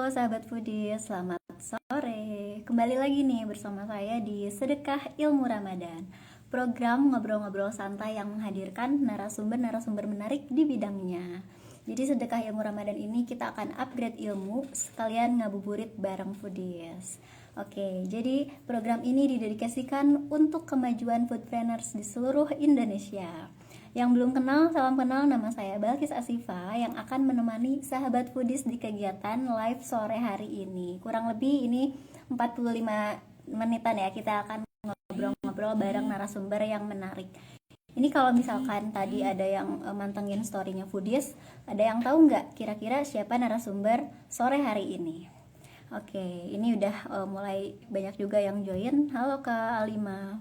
sahabat foodies, selamat sore. Kembali lagi nih bersama saya di Sedekah Ilmu Ramadan, program ngobrol-ngobrol santai yang menghadirkan narasumber-narasumber menarik di bidangnya. Jadi Sedekah Ilmu Ramadan ini kita akan upgrade ilmu sekalian ngabuburit bareng foodies. Oke, jadi program ini didedikasikan untuk kemajuan foodpreneurs di seluruh Indonesia. Yang belum kenal, salam kenal, nama saya Balkis Asifa yang akan menemani sahabat foodies di kegiatan live sore hari ini. Kurang lebih ini 45 menitan ya, kita akan ngobrol-ngobrol bareng narasumber yang menarik. Ini kalau misalkan tadi ada yang mantengin story-nya foodies, ada yang tahu nggak kira-kira siapa narasumber sore hari ini? Oke, ini udah mulai banyak juga yang join. Halo Kak Alima.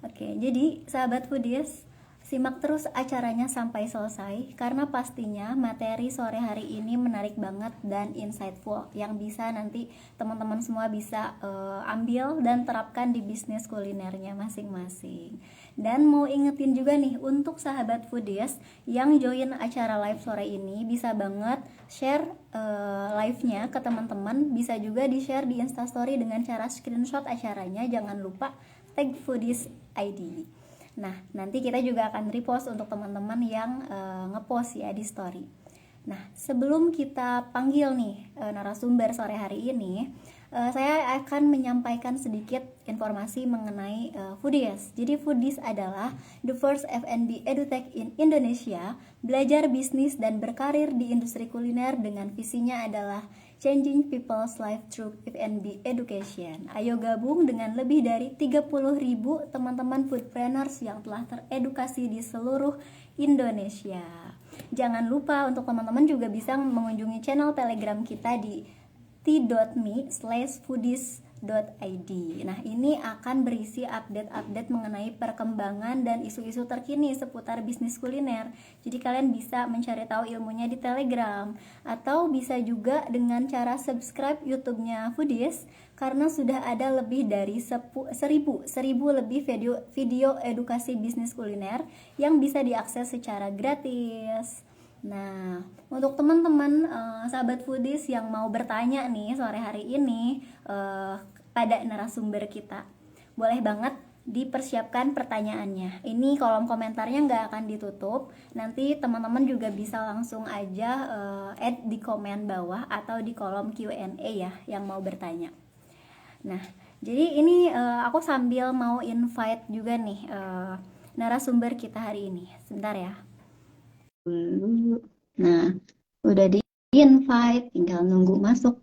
Oke, jadi sahabat foodies, simak terus acaranya sampai selesai karena pastinya materi sore hari ini menarik banget dan insightful yang bisa nanti teman-teman semua bisa ambil dan terapkan di bisnis kulinernya masing-masing. Dan mau ingetin juga nih untuk sahabat foodies yang join acara live sore ini bisa banget share live-nya ke teman-teman, bisa juga di-share di Instastory dengan cara screenshot acaranya, jangan lupa tag foodies ID. Nah, nanti kita juga akan repost untuk teman-teman yang ngepost ya di story. Nah, sebelum kita panggil nih narasumber sore hari ini, saya akan menyampaikan sedikit informasi mengenai foodies. Jadi foodies adalah the first F&B edutech in Indonesia, belajar bisnis dan berkarir di industri kuliner dengan visinya adalah changing people's life through F&B education. Ayo gabung dengan lebih dari 30.000 teman-teman foodpreneurs yang telah teredukasi di seluruh Indonesia. Jangan lupa untuk teman-teman juga bisa mengunjungi channel Telegram kita di t.me/foodies.id. Nah, ini akan berisi update-update mengenai perkembangan dan isu-isu terkini seputar bisnis kuliner. Jadi kalian bisa mencari tahu ilmunya di Telegram, atau bisa juga dengan cara subscribe YouTube-nya Foodies karena sudah ada lebih dari 1000 lebih video edukasi bisnis kuliner yang bisa diakses secara gratis. Nah, untuk teman-teman sahabat foodies yang mau bertanya nih sore hari ini pada narasumber kita, boleh banget dipersiapkan pertanyaannya. Ini kolom komentarnya nggak akan ditutup. Nanti teman-teman juga bisa langsung aja add di komen bawah atau di kolom Q&A ya yang mau bertanya. Nah, jadi ini aku sambil mau invite juga nih narasumber kita hari ini. Sebentar ya. Nah, udah di invite, tinggal nunggu masuk.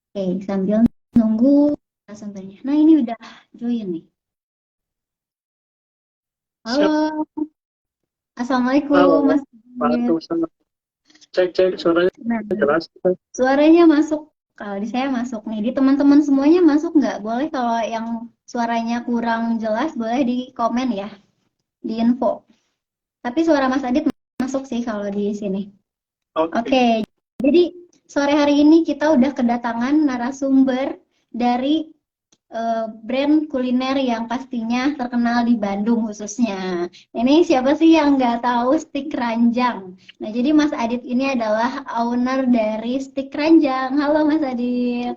Oke, sambil nunggu narasumbernya. Nah, ini udah join nih. Halo. Assalamualaikum. Halo. Mas. Waalaikumsalam. Cek suaranya jelas. Suaranya masuk. Kalau di saya masuk nih. Di teman-teman semuanya masuk nggak? Boleh kalau yang suaranya kurang jelas boleh di komen ya, di info. Tapi suara Mas Adit masuk sih kalau di sini. Oke. Jadi sore hari ini kita udah kedatangan narasumber dari brand kuliner yang pastinya terkenal di Bandung khususnya. Ini siapa sih yang nggak tahu Stik Ranjang? Nah, jadi Mas Adit ini adalah owner dari Stik Ranjang. Halo Mas Adit.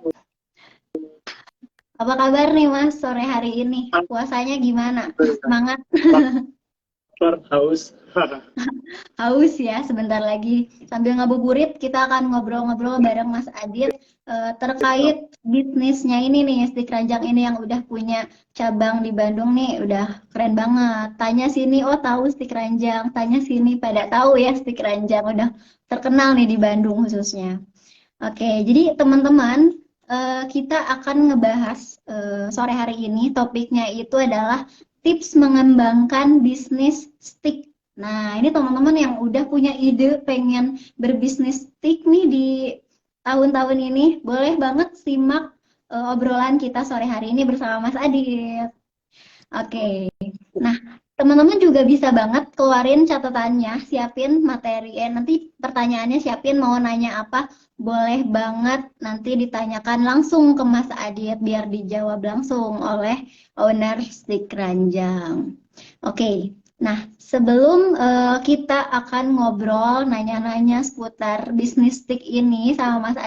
Apa kabar nih Mas sore hari ini? Puasanya gimana? Semangat? Haus. Haus ya, sebentar lagi sambil ngabuburit kita akan ngobrol-ngobrol bareng Mas Adit terkait bisnisnya ini nih, Stik Ranjang ini yang udah punya cabang di Bandung nih, udah keren banget. Tanya sini, oh tahu Stik Ranjang, tanya sini pada tahu ya Stik Ranjang, udah terkenal nih di Bandung khususnya. Oke, jadi teman-teman kita akan ngebahas sore hari ini, topiknya itu adalah tips mengembangkan bisnis stik. Nah, ini teman-teman yang udah punya ide pengen berbisnis stik nih di tahun-tahun ini, boleh banget simak obrolan kita sore hari ini bersama Mas Adit. Oke. Nah, teman-teman juga bisa banget keluarin catatannya, siapin materi, nanti pertanyaannya siapin mau nanya apa, boleh banget nanti ditanyakan langsung ke Mas Adit biar dijawab langsung oleh owner Stik Ranjang. Oke. Nah, sebelum kita akan ngobrol, nanya-nanya seputar bisnis stick ini sama Mas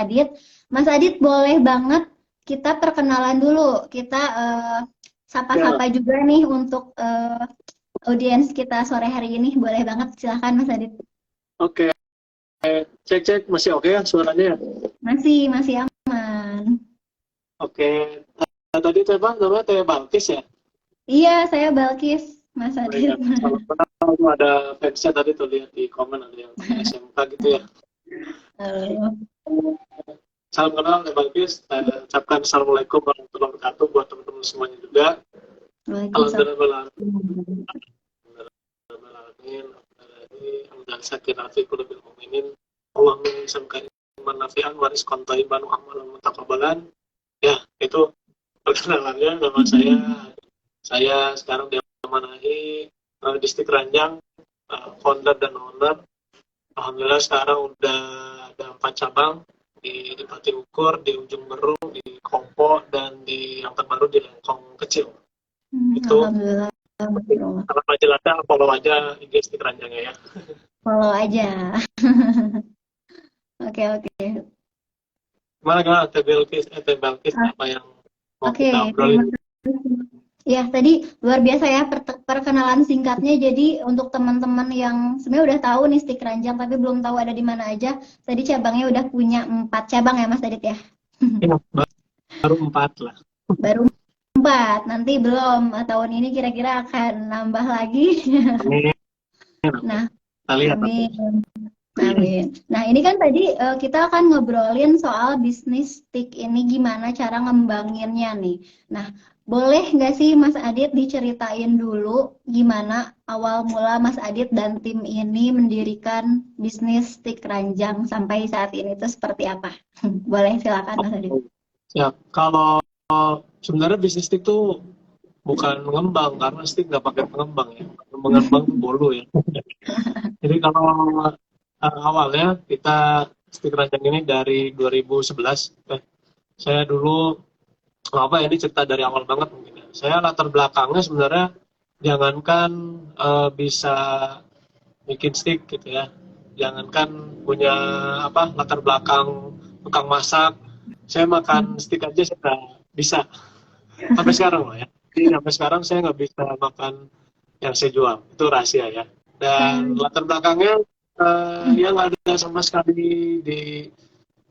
Adit boleh banget kita perkenalan dulu. Kita Ya, sapa-sapa juga nih untuk audiens kita sore hari ini. Boleh banget, silahkan Mas Adit. oke. Cek masih oke ya suaranya ya? Masih aman. Oke. Tadi Teh Bang namanya Teh Balkis ya? Iya, saya Balkis, Mas Oh iya, Adit. salam kenal tuh ada fansnya tadi tuh lihat di komen ada yang di SMK gitu ya. Halo. Salam kenal Teh Balkis. Ucapkan assalamualaikum warahmatullahi wabarakatuh buat teman-teman semuanya juga. Waalaikumsalam. Alhamdulillah. Alhamdulillah sakit hati kuliah mukminin. Allah mengisamkan iman nafi'an waris kontaiban wa amalan mutaqabbalan. Ya, itu perkenalannya. Nama saya sekarang diamanahi distrik Ranjang, founder dan owner. Alhamdulillah sekarang udah ada 4 cabang di Pati Ukur, di Ujung Berung, di Kompo, dan di yang terbaru di Lengkong Kecil. Itu Alhamdulillah. kalau majalahnya follow aja IG Stik Ranjangnya ya. Follow aja. Oke. Gimana Teh Belkis, apa yang mau Oke, kita terima obrolin? kasih. Ya, tadi luar biasa ya perkenalan singkatnya. Jadi untuk teman-teman yang sebenarnya udah tahu nih Stik Ranjang tapi belum tahu ada di mana aja. Tadi cabangnya udah punya 4 cabang ya Mas Adit ya? Ya, baru 4 lah. Baru 4, nanti belum. Tahun ini kira-kira akan nambah lagi. Amin. Nah, Kita lihat nanti. amin. Amin. Nah, ini kan tadi kita akan ngobrolin soal bisnis stick ini gimana cara ngembanginnya nih. Nah, boleh nggak sih Mas Adit diceritain dulu gimana awal mula Mas Adit dan tim ini mendirikan bisnis stick Ranjang sampai saat ini itu seperti apa? Boleh, silakan Mas Adit. Ya, kalau sebenarnya bisnis stick tuh bukan mengembang karena stick nggak pakai pengembang ya. Mengembang tuh bolu ya. Jadi kalau awalnya kita stick Ranjang ini dari 2011. Saya dulu apa ya, ini cerita dari awal banget mungkin ya. Saya latar belakangnya sebenarnya jangankan bisa bikin stick gitu ya, jangankan punya apa latar belakang tukang masak, saya makan stick aja saya nggak bisa sampai sekarang loh ya. Jadi sampai sekarang saya nggak bisa makan yang saya jual, itu rahasia ya. Dan latar belakangnya yang ada sama sekali di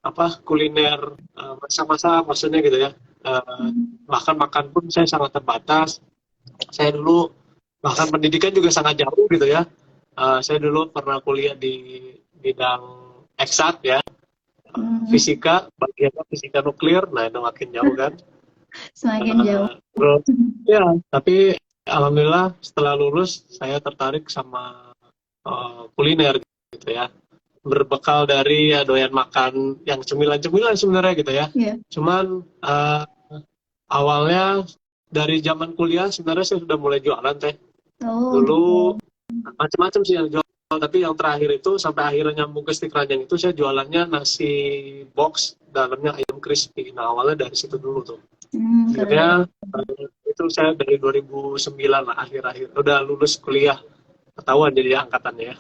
apa kuliner masa-masa maksudnya gitu ya. Bahkan makan pun saya sangat terbatas. Saya dulu bahkan pendidikan juga sangat jauh gitu ya. Saya dulu pernah kuliah di bidang eksak ya, fisika, bagiannya fisika nuklir, nah itu makin jauh kan. Semakin jauh. Terus, ya, tapi alhamdulillah setelah lulus saya tertarik sama kuliner gitu ya. Berbekal dari ya, doyan makan yang cemilan-cemilan sebenarnya gitu ya. Yeah. Cuman awalnya dari zaman kuliah sebenarnya saya sudah mulai jualan Teh. Dulu macam-macam sih yang jual, tapi yang terakhir itu sampai akhirnya nyambung ke Stik Ranjang itu saya jualannya nasi box dalamnya ayam crispy. Nah awalnya dari situ dulu tuh. Akhirnya itu saya dari 2009 lah akhir-akhir udah lulus kuliah, ketahuan jadi angkatannya ya.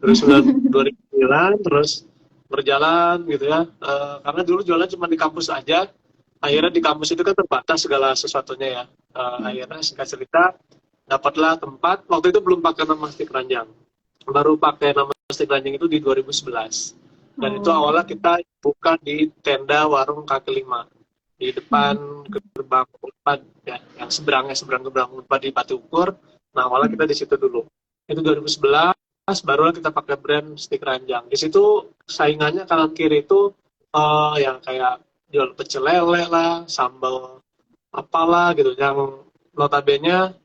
Terus 2009 terus berjalan gitu ya. Karena dulu jualan cuma di kampus aja. Akhirnya di kampus itu kan terbatas segala sesuatunya ya. Akhirnya singkat cerita dapatlah tempat. Waktu itu belum pakai nama Stik Ranjang. Baru pakai nama Stik Ranjang itu di 2011. Dan itu awalnya kita buka di tenda warung kaki lima di depan gerbang Unpad ya, yang seberang gerbang Unpad di Pati Ukur. Nah awalnya kita di situ dulu. Itu 2011. Barulah kita pakai brand Stik Ranjang. Di situ saingannya kanan kiri itu yang kayak jual pecel lele lah, sambal apalah gitu, yang notabene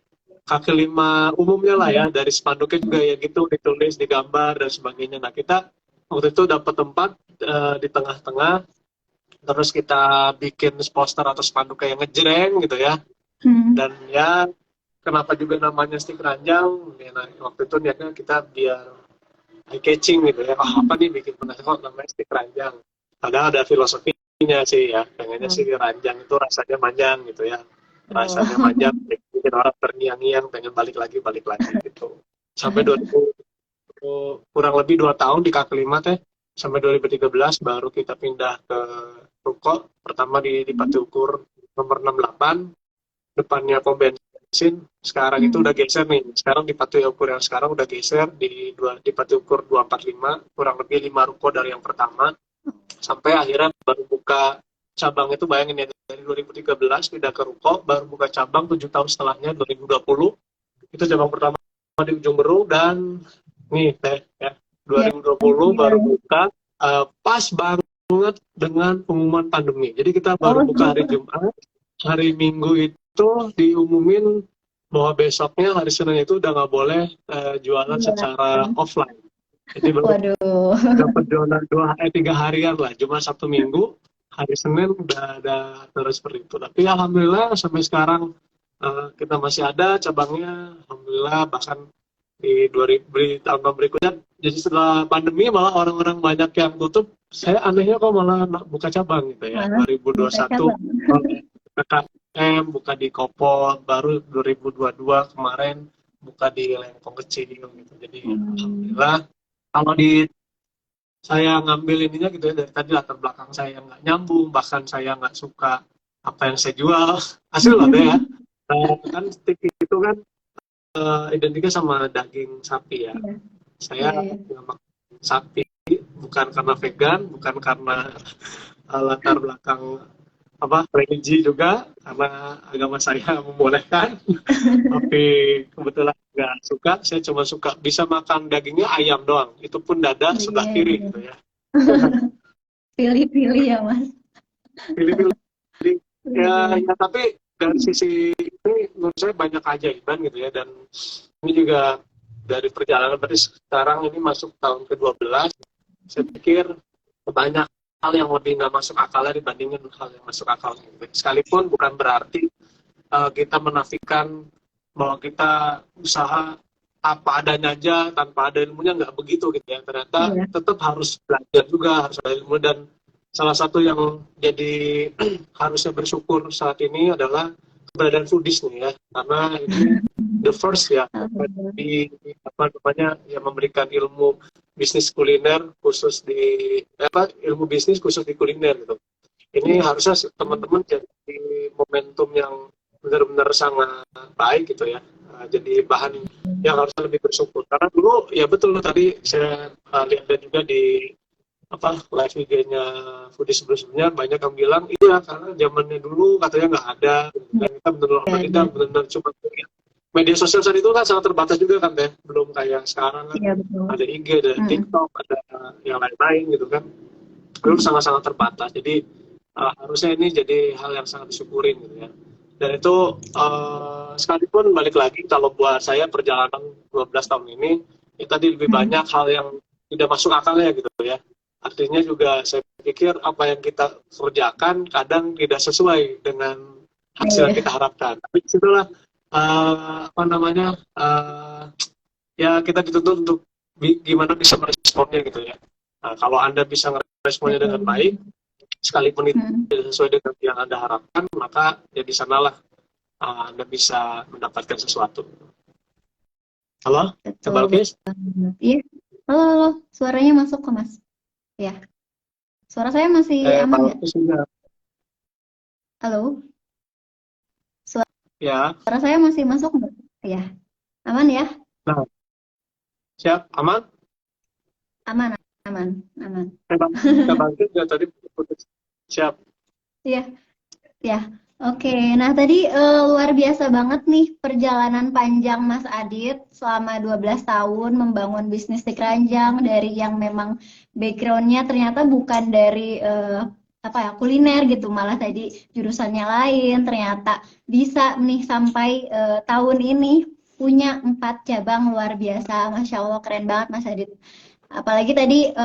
kaki lima umumnya lah ya, dari spanduknya juga ya gitu ditulis, digambar dan sebagainya. Nah kita waktu itu dapat tempat di tengah-tengah, terus kita bikin poster atau spanduk kayak ngejreng gitu ya. Dan ya kenapa juga namanya Stik Ranjang? Ya, nah, waktu itu niatnya kita biar eye catching gitu ya. Apa nih bikin penasaran namanya Stik Ranjang? Padahal ada filosofinya sih ya. Pengennya sih ranjang itu rasanya manjang gitu ya. Rasanya manjang, bikin orang terngiang-ngiang, pengen balik lagi gitu. sampai 2000 kurang lebih 2 tahun di kaki lima teh, sampai 2013 baru kita pindah ke ruko pertama di Pati Ukur nomor 68, depannya pom bensin. Sekarang itu udah geser nih, sekarang di Pati Ukur yang sekarang udah geser di Pati Ukur 245, kurang lebih 5 ruko dari yang pertama, sampai akhirnya baru buka cabang. Itu bayangin ya, dari 2013 pindah ke ruko, baru buka cabang 7 tahun setelahnya 2020. Itu cabang pertama di Ujung Berung, dan nih teh ya 2020 baru buka pas banget dengan pengumuman pandemi. Jadi kita baru buka hari Jumat, hari Minggu itu diumumin bahwa besoknya hari Senin itu udah nggak boleh jualan secara offline. Jadi baru dapat jualan 3 harian lah, Jumat Sabtu Minggu, hari Senin udah ada terus seperti itu. Tapi alhamdulillah sampai sekarang kita masih ada cabangnya, alhamdulillah. Bahkan di tahun berikutnya, jadi setelah pandemi malah orang-orang banyak yang tutup, saya anehnya kok malah buka cabang gitu ya. 2021 PKM buka di Kopo, baru 2022 kemarin buka di Lengkong Kecil gitu. Jadi alhamdulillah. Kalau saya ngambil ininya gitu ya, dari tadi latar belakang saya nggak nyambung, bahkan saya nggak suka apa yang saya jual, hasil ada ya. Kan stick itu kan identiknya sama daging sapi ya. Saya nggak makan sapi, bukan karena vegan, bukan karena latar belakang religi juga, karena agama saya membolehkan. Tapi kebetulan nggak suka, saya cuma suka bisa makan dagingnya ayam doang, itu pun dada sebelah kiri gitu ya. Pilih-pilih ya Mas. Pilih-pilih. Ya, tapi dari sisi ini menurut saya banyak keajaiban gitu ya, dan ini juga dari perjalanan, berarti sekarang ini masuk tahun ke-12, saya pikir banyak hal yang lebih nggak masuk akalnya dibandingin hal yang masuk akal gitu. Sekalipun bukan berarti kita menafikan bahwa kita usaha apa adanya aja tanpa ada ilmunya, nggak begitu gitu ya. Ternyata tetap harus belajar juga, harus ada ilmu. Dan salah satu yang jadi harusnya bersyukur saat ini adalah keberadaan foodies nih ya, karena ini the first ya di memberikan ilmu bisnis kuliner khusus di ilmu bisnis khusus di kuliner gitu. Ini harusnya teman-teman jadi momentum yang benar-benar sangat baik gitu ya. Jadi bahan yang harusnya lebih bersyukur, karena dulu ya betul tadi saya lihat juga di live IG-nya foodies sebelumnya, banyak yang bilang iya karena zamannya dulu katanya nggak ada, dan kita benar-benar cuma media sosial saat itu kan sangat terbatas juga kan deh, belum kayak sekarang kan ada IG, ada TikTok, ada yang lain-lain gitu kan, belum sangat-sangat terbatas. Jadi harusnya ini jadi hal yang sangat disyukurin gitu ya. Dan itu sekalipun balik lagi, kalau buat saya perjalanan 12 tahun ini ya tadi lebih banyak hal yang tidak masuk akalnya gitu ya. Artinya juga saya pikir apa yang kita kerjakan kadang tidak sesuai dengan hasil yang kita harapkan. Tapi disitulah ya kita dituntut untuk gimana bisa meresponnya gitu ya. Nah, kalau Anda bisa meresponnya dengan baik, sekalipun itu tidak sesuai dengan yang Anda harapkan, maka ya di sanalah Anda bisa mendapatkan sesuatu. Halo? Coba guys? Iya. Halo, suaranya masuk ke Mas. Ya, suara saya masih aman nggak? Halo, suara saya masih masuk nggak? Ya, aman ya? Nah, siap, aman? Aman. Kita bangkit nggak tadi? Siap. Iya, ya. Oke, nah tadi luar biasa banget nih perjalanan panjang Mas Adit selama 12 tahun membangun bisnis di keranjang, dari yang memang background-nya ternyata bukan dari kuliner gitu, malah tadi jurusannya lain, ternyata bisa nih sampai tahun ini punya 4 cabang, luar biasa, Masya Allah, keren banget Mas Adit. Apalagi tadi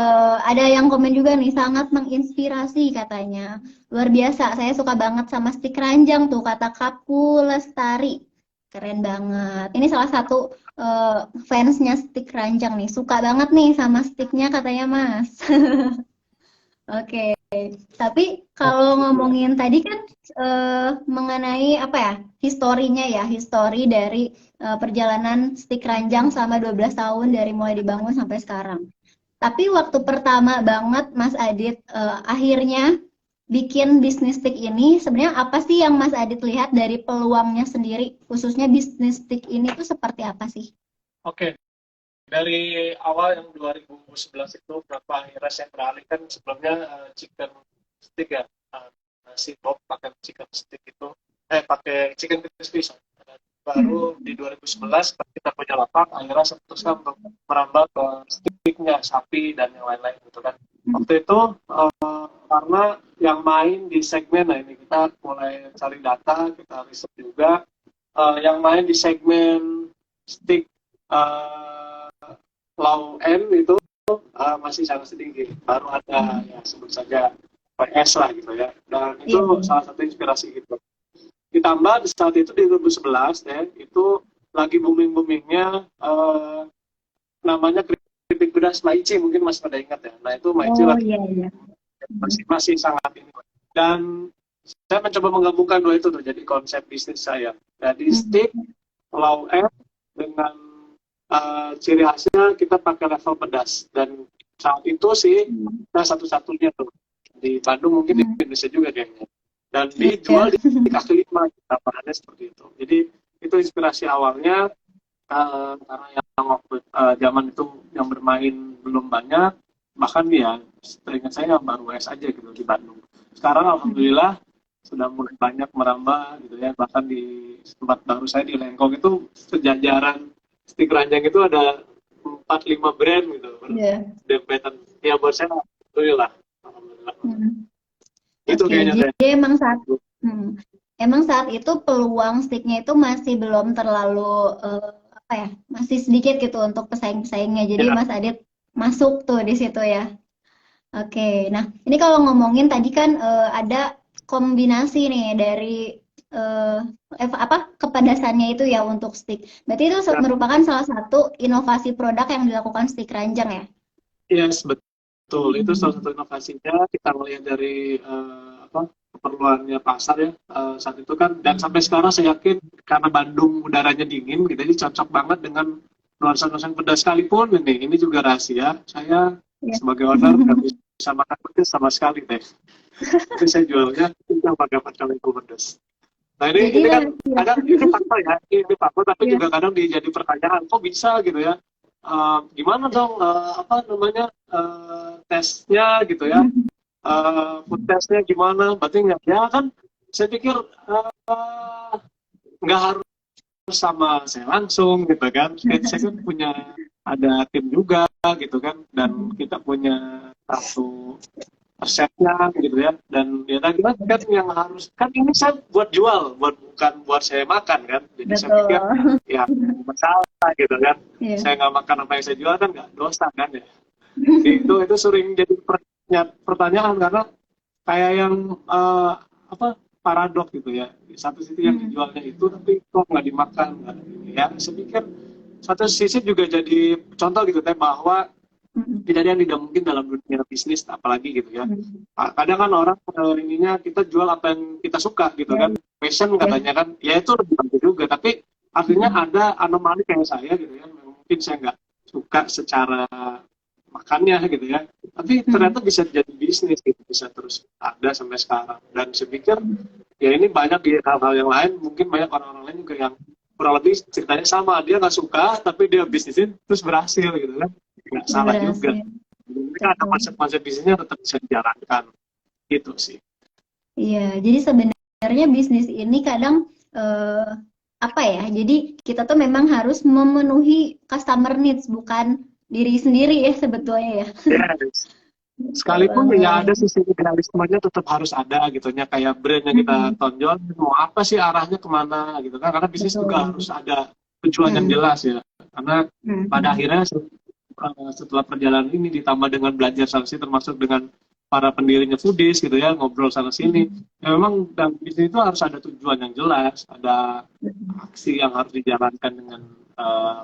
ada yang komen juga nih, sangat menginspirasi katanya. Luar biasa, saya suka banget sama stick keranjang tuh, kata Kapu Lestari. Keren banget. Ini salah satu fansnya stick keranjang nih. Suka banget nih sama sticknya katanya Mas. Oke. Tapi kalau ngomongin tadi kan mengenai apa ya, historinya ya, histori dari perjalanan Stik Ranjang selama 12 tahun dari mulai dibangun sampai sekarang. Tapi waktu pertama banget Mas Adit akhirnya bikin bisnis Stik ini, sebenarnya apa sih yang Mas Adit lihat dari peluangnya sendiri, khususnya bisnis Stik ini tuh seperti apa sih? Oke, dari awal yang 2011 itu berapa akhirnya saya beralih kan sebelumnya chicken stick ya, nasi box pakai chicken stick itu pakai chicken crispy. Baru di 2011 kita punya lapak, akhirnya saya putuskan untuk merambah ke sticknya sapi dan yang lain-lain gitu kan. Waktu itu karena yang main di segmen, nah ini kita mulai cari data, kita riset juga, yang main di segmen stick low end itu masih sangat sedikit, baru ada ya sebut saja PS lah gitu ya, dan itu salah satu inspirasi gitu. Ditambah di saat itu di 2011 ya, itu lagi boomingnya namanya keripik pedas Maici, mungkin masih pada ingat ya. Nah itu Maici lagi masih sangat ini, dan saya mencoba menggabungkan dua itu tuh jadi konsep bisnis saya. Jadi stick low end dengan ciri khasnya kita pakai level pedas, dan saat itu sih kita satu-satunya tuh di Bandung, mungkin di Indonesia juga kayaknya, dan dijual di kaki lima, tambahannya seperti itu. Jadi itu inspirasi awalnya, karena yang waktu zaman itu yang bermain belum banyak, bahkan ya teringat saya baru es aja gitu di Bandung. Sekarang alhamdulillah sudah mulai banyak merambah gitu ya, bahkan di tempat baru saya di Lengkong itu sejajaran Stik Ranjang itu ada 4-5 brand gitu, dempetan. Ya buat saya alhamdulillah. Itu kayaknya. Jadi emang saat itu peluang Stiknya itu masih belum terlalu apa ya, masih sedikit gitu untuk pesaing-pesaingnya. Jadi Mas Adit masuk tuh di situ ya. Oke, nah ini kalau ngomongin tadi kan ada kombinasi nih dari kepedasannya itu ya untuk Stik. Berarti itu merupakan salah satu inovasi produk yang dilakukan Stik Ranjang ya? Yes, betul. Itu salah satu inovasinya. Kita melihat dari keperluannya pasar ya saat itu kan, dan sampai sekarang saya yakin karena Bandung udaranya dingin gitu, jadi cocok banget dengan nuansa-nuansa pedas. Sekalipun ini juga rahasia, saya sebagai owner nggak bisa makan pedas sama sekali deh. Jadi saya jualnya tidak pakai pedas. Nah ini kan kadang ini fakta ya, ini fakta, tapi juga kadang jadi pertanyaan, kok bisa gitu ya? Gimana dong tesnya gitu ya? Food testnya gimana? Berarti nggak ya kan? Saya pikir nggak harus sama saya langsung gitu kan. Saya kan punya ada tim juga gitu kan, dan kita punya satu resepnya gitu ya, dan ya tadi kan yang harus kan ini saya buat jual, bukan buat saya makan kan, jadi saya pikir ya masalah gitu kan, saya nggak makan apa yang saya jual kan nggak dosa kan ya. Itu sering jadi pertanyaan, karena kayak yang paradok gitu ya, di satu sisi yang dijualnya itu tapi kok nggak dimakan kan, ya saya pikir satu sisi juga jadi contoh gitu teh, bahwa tidak ada yang tidak mungkin dalam dunia bisnis, apalagi gitu ya. Kadang kan orang ininya kita jual apa yang kita suka gitu kan, passion katanya kan, ya itu lebih bagus juga, tapi artinya ada anomali kayak saya gitu ya, mungkin saya nggak suka secara makannya gitu ya, tapi ternyata bisa jadi bisnis gitu, bisa terus ada sampai sekarang. Dan saya pikir ya ini banyak di hal-hal yang lain, mungkin banyak orang-orang lain juga yang kurang lebih ceritanya sama, dia nggak suka tapi dia bisnisin terus berhasil gitu kan, nggak salah juga. Jadi ada konsep-konsep bisnisnya tetap bisa dijalankan gitu sih. Iya, jadi sebenarnya bisnis ini kadang apa ya, jadi kita tuh memang harus memenuhi customer needs, bukan diri sendiri ya sebetulnya ya. Yes. Sekalipun ya ada sisi idealismenya tetap harus ada gitu ya, kayak brand yang kita tonjol mau apa sih, arahnya kemana gitu kan, karena bisnis juga harus ada tujuan yang jelas ya, karena pada akhirnya setelah perjalanan ini ditambah dengan belajar sana sini, termasuk dengan para pendirinya Foodies gitu ya, ngobrol sana sini, ya memang dalam bisnis itu harus ada tujuan yang jelas, ada aksi yang harus dijalankan dengan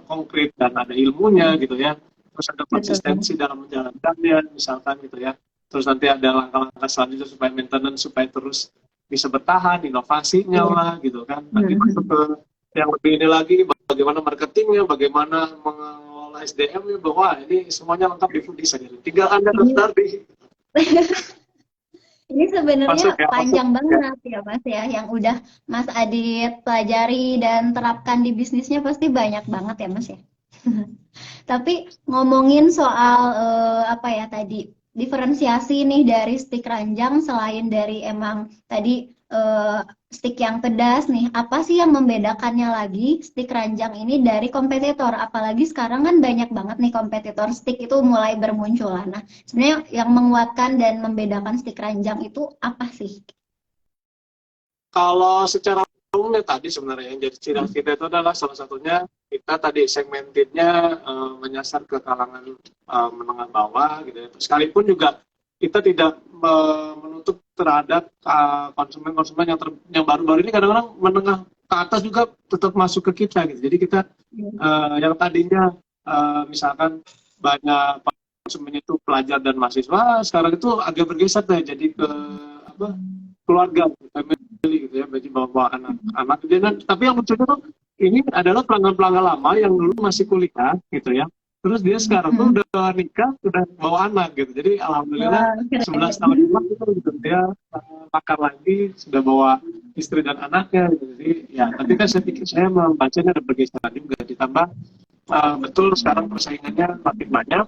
konkret, dan ada ilmunya gitu ya, terus ada konsistensi dalam menjalankannya misalkan gitu ya. terus nanti ada langkah-langkah selanjutnya supaya maintenance, supaya terus bisa bertahan, inovasinya lah gitu kan. Nanti masuk ke yang lebih ini lagi, bagaimana marketingnya, bagaimana mengelola SDM-nya, bahwa ini semuanya lengkap di Foodies saja. Tinggal Anda daftar di Ini sebenarnya masuk ya, panjang masuk ya. banget ya Mas ya, yang udah Mas Adit pelajari dan terapkan di bisnisnya pasti banyak banget ya Mas ya. Tapi ngomongin soal apa ya tadi, diferensiasi nih dari stik ranjang selain dari emang tadi stik yang pedas nih, apa sih yang membedakannya lagi stik ranjang ini dari kompetitor? Apalagi sekarang kan banyak banget nih kompetitor stik itu mulai bermunculan. Nah, sebenarnya yang menguatkan dan membedakan stik ranjang itu apa sih? Kalau secara umumnya tadi sebenarnya yang jadi ciri khas kita itu adalah salah satunya kita tadi segmentednya menyasar ke kalangan menengah bawah gitu ya. Sekalipun juga kita tidak menutup terhadap konsumen-konsumen yang baru-baru ini, kadang-kadang menengah ke atas juga tetap masuk ke kita gitu. Jadi kita yang tadinya misalkan banyak konsumen itu pelajar dan mahasiswa, sekarang itu agak bergeser deh jadi ke apa, keluarga, family gitu ya, bagi bawa anak-anak. Tapi yang lucunya tuh ini adalah pelanggan-pelanggan lama yang dulu masih kuliah gitu ya. Terus dia sekarang tuh udah nikah, udah bawa anak gitu. Jadi alhamdulillah Wah, keren. 11 tahun gitu dia makan lagi, sudah bawa istri dan anaknya gitu. Jadi ya, tapi kan saya pikir saya membacanya ada pergeseran juga, ditambah betul sekarang persaingannya makin banyak.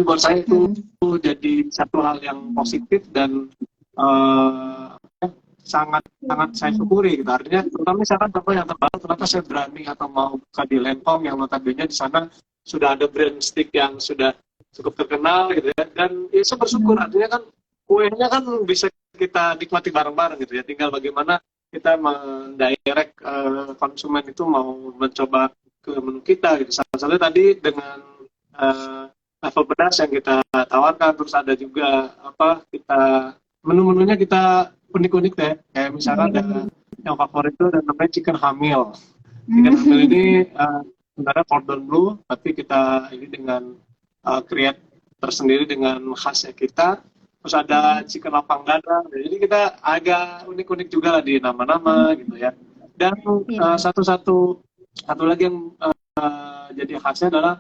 Buat saya itu jadi satu hal yang positif dan sangat sangat saya syukuri gitu. Artinya terutama misalkan contoh yang terbaru, ternyata saya berani atau mau buka di Lancome yang notabene di sana sudah ada brand stick yang sudah cukup terkenal gitu ya, dan ya saya bersyukur. Artinya kan kuenya kan bisa kita nikmati bareng-bareng gitu ya, tinggal bagaimana kita mendirect konsumen itu mau mencoba ke menu kita gitu. Salah satunya tadi dengan level pedas yang kita tawarkan, terus ada juga apa, kita menu-menunya kita unik-unik deh, kayak misalnya ada yang favorit itu ada namanya chicken hamil. Chicken hamil ini sebenarnya cordon bleu, tapi kita ini dengan create tersendiri dengan khasnya kita. Terus ada chicken lapang dada, jadi kita agak unik-unik juga lah di nama-nama gitu ya. Dan satu lagi yang jadi khasnya adalah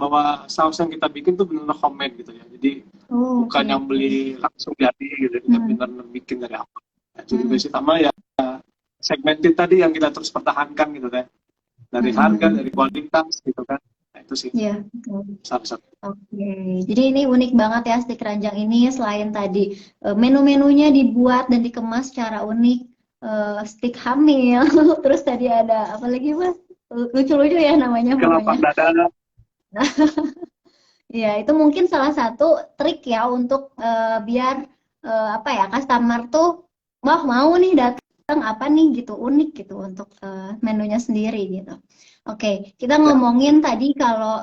bahwa saus yang kita bikin tuh benar-benar homemade gitu ya. Jadi bukan yang beli langsung jadi gitu, kita benar-benar bikin dari apa. Itu juga sih, sama ya segmented tadi yang kita terus pertahankan gitu deh. Dari harga, dari kualitas gitu kan. Nah, itu sih. Iya. Salah satu. Oke, jadi ini unik banget ya stik ranjang ini. Selain tadi menu-menunya dibuat dan dikemas secara unik, stik hamil, terus tadi ada apa lagi Mas? Lucu-lucu ya namanya pokoknya. Ya, itu mungkin salah satu trik ya untuk biar apa ya, customer tuh wah mau nih datang apa nih gitu, unik gitu untuk menunya sendiri gitu. Oke, kita ngomongin tadi kalau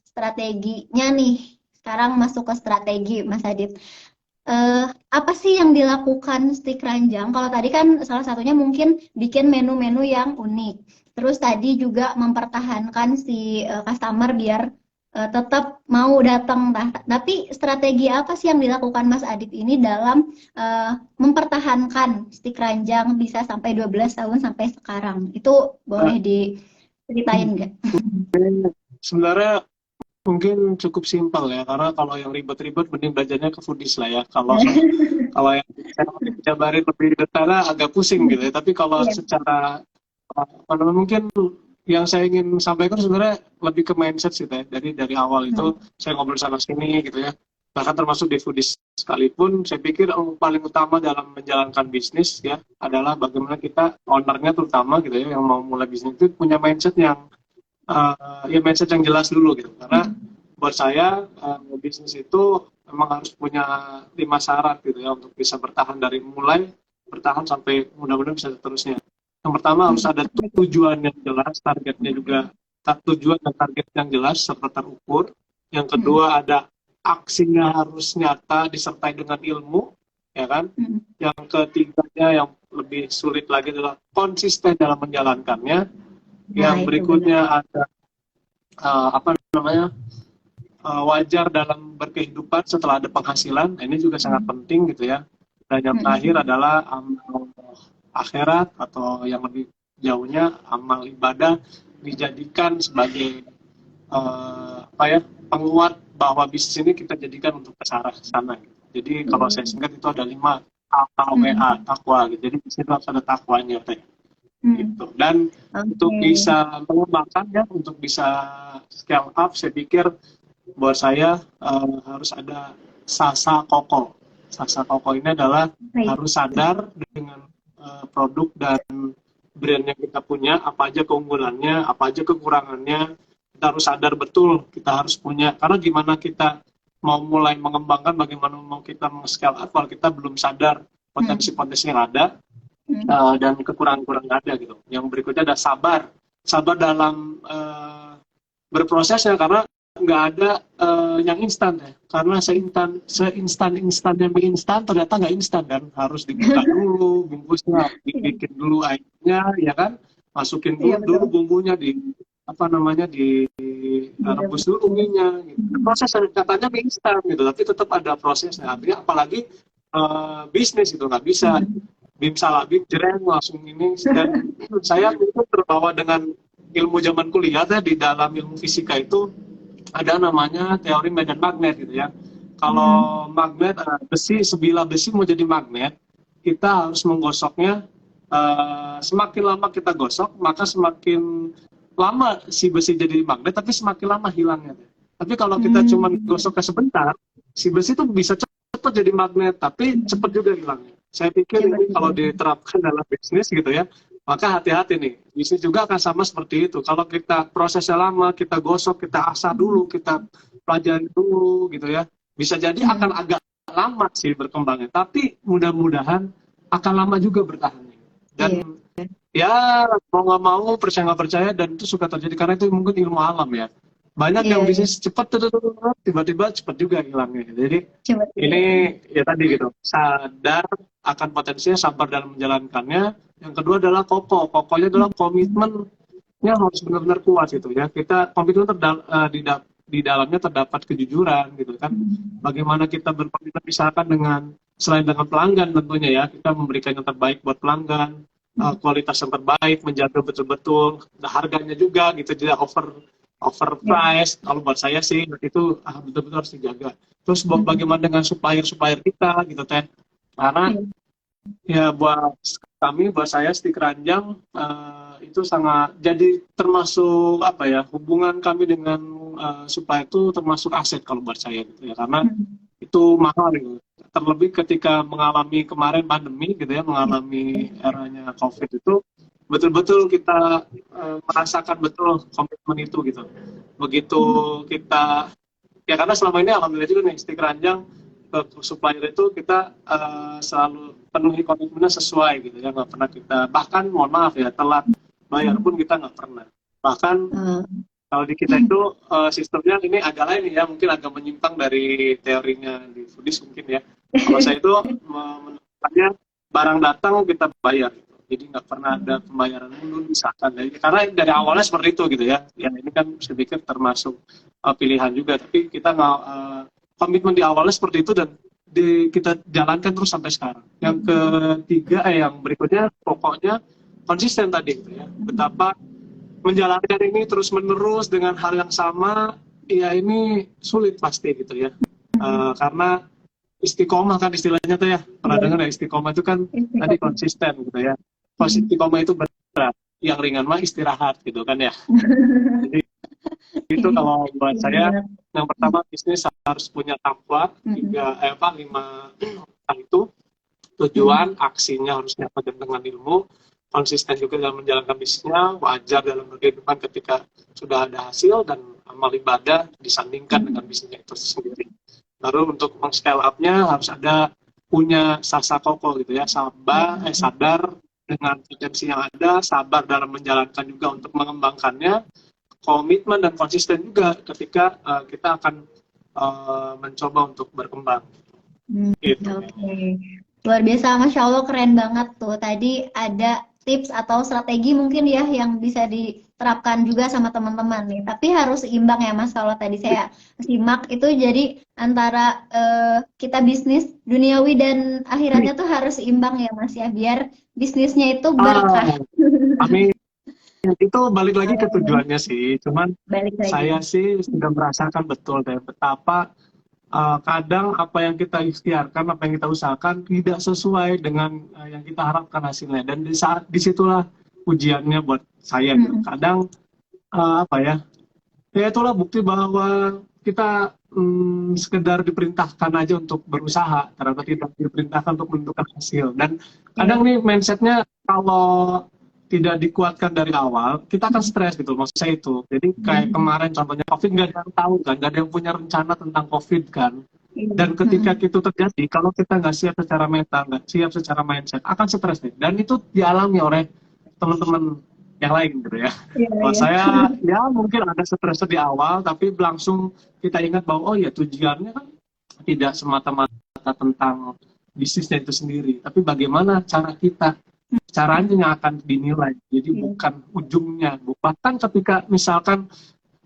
strateginya nih. Sekarang masuk ke strategi Mas Adit. Apa sih yang dilakukan stik ranjang? Kalau tadi kan salah satunya mungkin bikin menu-menu yang unik. Terus tadi juga mempertahankan si customer biar tetap mau datang. Tapi strategi apa sih yang dilakukan Mas Adit ini dalam mempertahankan stik ranjang bisa sampai 12 tahun sampai sekarang? Itu boleh diceritain nggak? Sebenarnya mungkin cukup simpel ya, karena kalau yang ribet-ribet mending belajarnya ke Foodies lah ya. Kalau yang saya jabarin lebih detail agak pusing gitu ya. Tapi kalau secara mungkin yang saya ingin sampaikan sebenarnya lebih ke mindset sih ya. Dari awal itu saya ngobrol sana sini gitu ya. Bahkan termasuk di Foodies sekalipun, saya pikir yang paling utama dalam menjalankan bisnis ya adalah bagaimana kita ownernya terutama gitu ya, yang mau mulai bisnis itu punya mindset yang mindset yang jelas dulu gitu. Karena buat saya bisnis itu memang harus punya 5 syarat gitu ya untuk bisa bertahan, dari mulai bertahan sampai mudah-mudahan bisa seterusnya. Yang pertama harus ada tujuan yang jelas, targetnya juga tujuan dan target yang jelas serta terukur. Yang kedua ada aksinya harus nyata disertai dengan ilmu, ya kan. Yang ketiganya yang lebih sulit lagi adalah konsisten dalam menjalankannya. Yang berikutnya ada wajar dalam berkehidupan setelah ada penghasilan. Ini juga sangat penting gitu ya. Dan yang terakhir adalah amal akhirat, atau yang lebih jauhnya amal ibadah dijadikan sebagai penguat bahwa bisnis ini kita jadikan untuk ke arah sana. Jadi kalau saya singkat itu ada 5 AKWA, takwa gitu. Jadi di situ harus ada takwanya teh. Gitu. Dan untuk bisa mengembangkan ya, untuk bisa scale up, saya pikir buat saya harus ada sasa koko. Sasa koko ini adalah harus sadar dengan produk dan brand yang kita punya, apa aja keunggulannya, apa aja kekurangannya. Kita harus sadar betul, kita harus punya. Karena gimana kita mau mulai mengembangkan, bagaimana mau kita meng-scale up kalau kita belum sadar potensi-potensi yang ada dan kekurangan-kekurangan ada gitu. Yang berikutnya ada sabar dalam berprosesnya, karena nggak ada yang instan ya. Karena seinstan-instannya mie instan ternyata nggak instan kan, harus dibuka dulu bungkusnya, dibikin dulu airnya ya kan, masukin dulu bumbunya, rebus dulu mie-nya gitu. Proses katanya mie instan gitu, tapi tetap ada prosesnya. Artinya apalagi bisnis itu nggak bisa bim salah bim jreng langsung ini. Dan saya itu terbawa dengan ilmu zaman kuliah di dalam ilmu fisika itu ada namanya teori medan magnet gitu ya. Kalau magnet sebilah besi mau jadi magnet, kita harus menggosoknya. Semakin lama kita gosok, maka semakin lama si besi jadi magnet, tapi semakin lama hilangnya. Tapi kalau kita cuma gosoknya sebentar, si besi itu bisa cepat jadi magnet, tapi cepat juga hilangnya. Saya pikir ini kalau diterapkan dalam bisnis gitu ya, maka hati-hati nih. Bisnis juga akan sama seperti itu. Kalau kita prosesnya lama, kita gosok, kita asah dulu, kita pelajari dulu gitu ya, bisa jadi akan agak lama sih berkembangnya, tapi mudah-mudahan akan lama juga bertahannya. Dan ya mau nggak mau, percaya nggak percaya, dan itu suka terjadi karena itu mungkin ilmu alam ya. Banyak yang bisnis cepat tiba-tiba cepat juga hilangnya. Jadi ini ya tadi gitu, sadar akan potensinya, sabar dalam menjalankannya. Yang kedua adalah kokohnya adalah komitmennya harus benar-benar kuat gitu ya. Kita komitmen di dalamnya terdapat kejujuran gitu kan. Bagaimana kita berkomitmen misalkan dengan selain dengan pelanggan tentunya ya, kita memberikan yang terbaik buat pelanggan, kualitas yang terbaik, menjaga betul-betul harganya juga gitu, tidak overprice. Kalau buat saya sih itu betul-betul harus dijaga. Terus bagaimana dengan supplier kita gitu teh, karena ya buat saya Stik Keranjang itu sangat jadi termasuk hubungan kami dengan supplier itu termasuk aset kalau buat saya gitu ya, karena itu mahal gitu. Terlebih ketika mengalami kemarin pandemi gitu ya, mengalami eranya COVID itu, betul-betul kita merasakan betul komitmen itu gitu. Begitu kita ya, karena selama ini alhamdulillah juga nih Stik Keranjang ke supplier itu kita selalu penuhi komitmennya sesuai gitu ya, nggak pernah kita, bahkan mohon maaf ya, telat bayar pun kita nggak pernah. Bahkan kalau di kita itu sistemnya ini agak lain ya, mungkin agak menyimpang dari teorinya di Foodies mungkin ya. Kalau saya itu menemukannya barang datang kita bayar, jadi nggak pernah ada pembayaran mundur misalkan. Karena dari awalnya seperti itu gitu ya. Ya ini kan saya pikir termasuk pilihan juga, tapi kita nggak komitmen di awalnya seperti itu dan kita jalankan terus sampai sekarang. Yang ketiga, yang berikutnya pokoknya konsisten tadi gitu ya. Betapa menjalankan ini terus menerus dengan hal yang sama, ya ini sulit pasti gitu ya. Karena istiqomah kan istilahnya tuh ya, pernah dengar ya, istiqomah itu kan tadi konsisten gitu ya. Istiqomah itu berat, yang ringan mah istirahat gitu kan ya. Jadi itu kalau buat saya, yang pertama bisnis harus punya takwa, 5 itu tujuan, aksinya harus nyata dengan ilmu, konsisten juga dalam menjalankan bisnisnya, wajar dalam berkehidupan ketika sudah ada hasil, dan amal ibadah disandingkan dengan bisnisnya itu sendiri. Lalu untuk meng-scale up-nya harus ada punya sasa koko gitu ya, sadar dengan potensi yang ada, sabar dalam menjalankan juga untuk mengembangkannya, komitmen dan konsisten juga ketika kita akan mencoba untuk berkembang. Gitu. Luar biasa, Masya Allah, keren banget tuh. Tadi ada tips atau strategi mungkin ya yang bisa terapkan juga sama teman-teman nih. Tapi harus seimbang ya Mas. Kalau tadi saya simak itu jadi antara kita bisnis duniawi dan akhiratnya tuh harus seimbang ya Mas ya, biar bisnisnya itu berkah. Amin. Itu balik lagi ke tujuannya sih. Cuman Balik lagi. saya sih sudah merasakan betul deh betapa kadang apa yang kita ikhtiarkan, apa yang kita usahakan tidak sesuai dengan yang kita harapkan hasilnya. Dan di saat disitulah ujiannya buat saya. Gitu. Kadang apa ya? Ya itulah bukti bahwa kita sekedar diperintahkan aja untuk berusaha, ternyata tidak diperintahkan untuk menentukan hasil. Dan kadang nih mindsetnya kalau tidak dikuatkan dari awal, kita akan stres gitu, maksud saya itu. Jadi kayak kemarin contohnya COVID, nggak ada yang tahu kan, nggak ada yang punya rencana tentang COVID kan. Dan ketika itu terjadi, kalau kita nggak siap secara mental, nggak siap secara mindset, akan stres nih. Dan itu dialami oleh teman-teman yang lain gitu ya. Kalau saya ya mungkin ada stres di awal, tapi langsung kita ingat bahwa oh ya tujuannya kan tidak semata-mata tentang bisnisnya itu sendiri, tapi bagaimana cara kita, caranya yang akan dinilai. Jadi bukan ujungnya. Bahkan ketika misalkan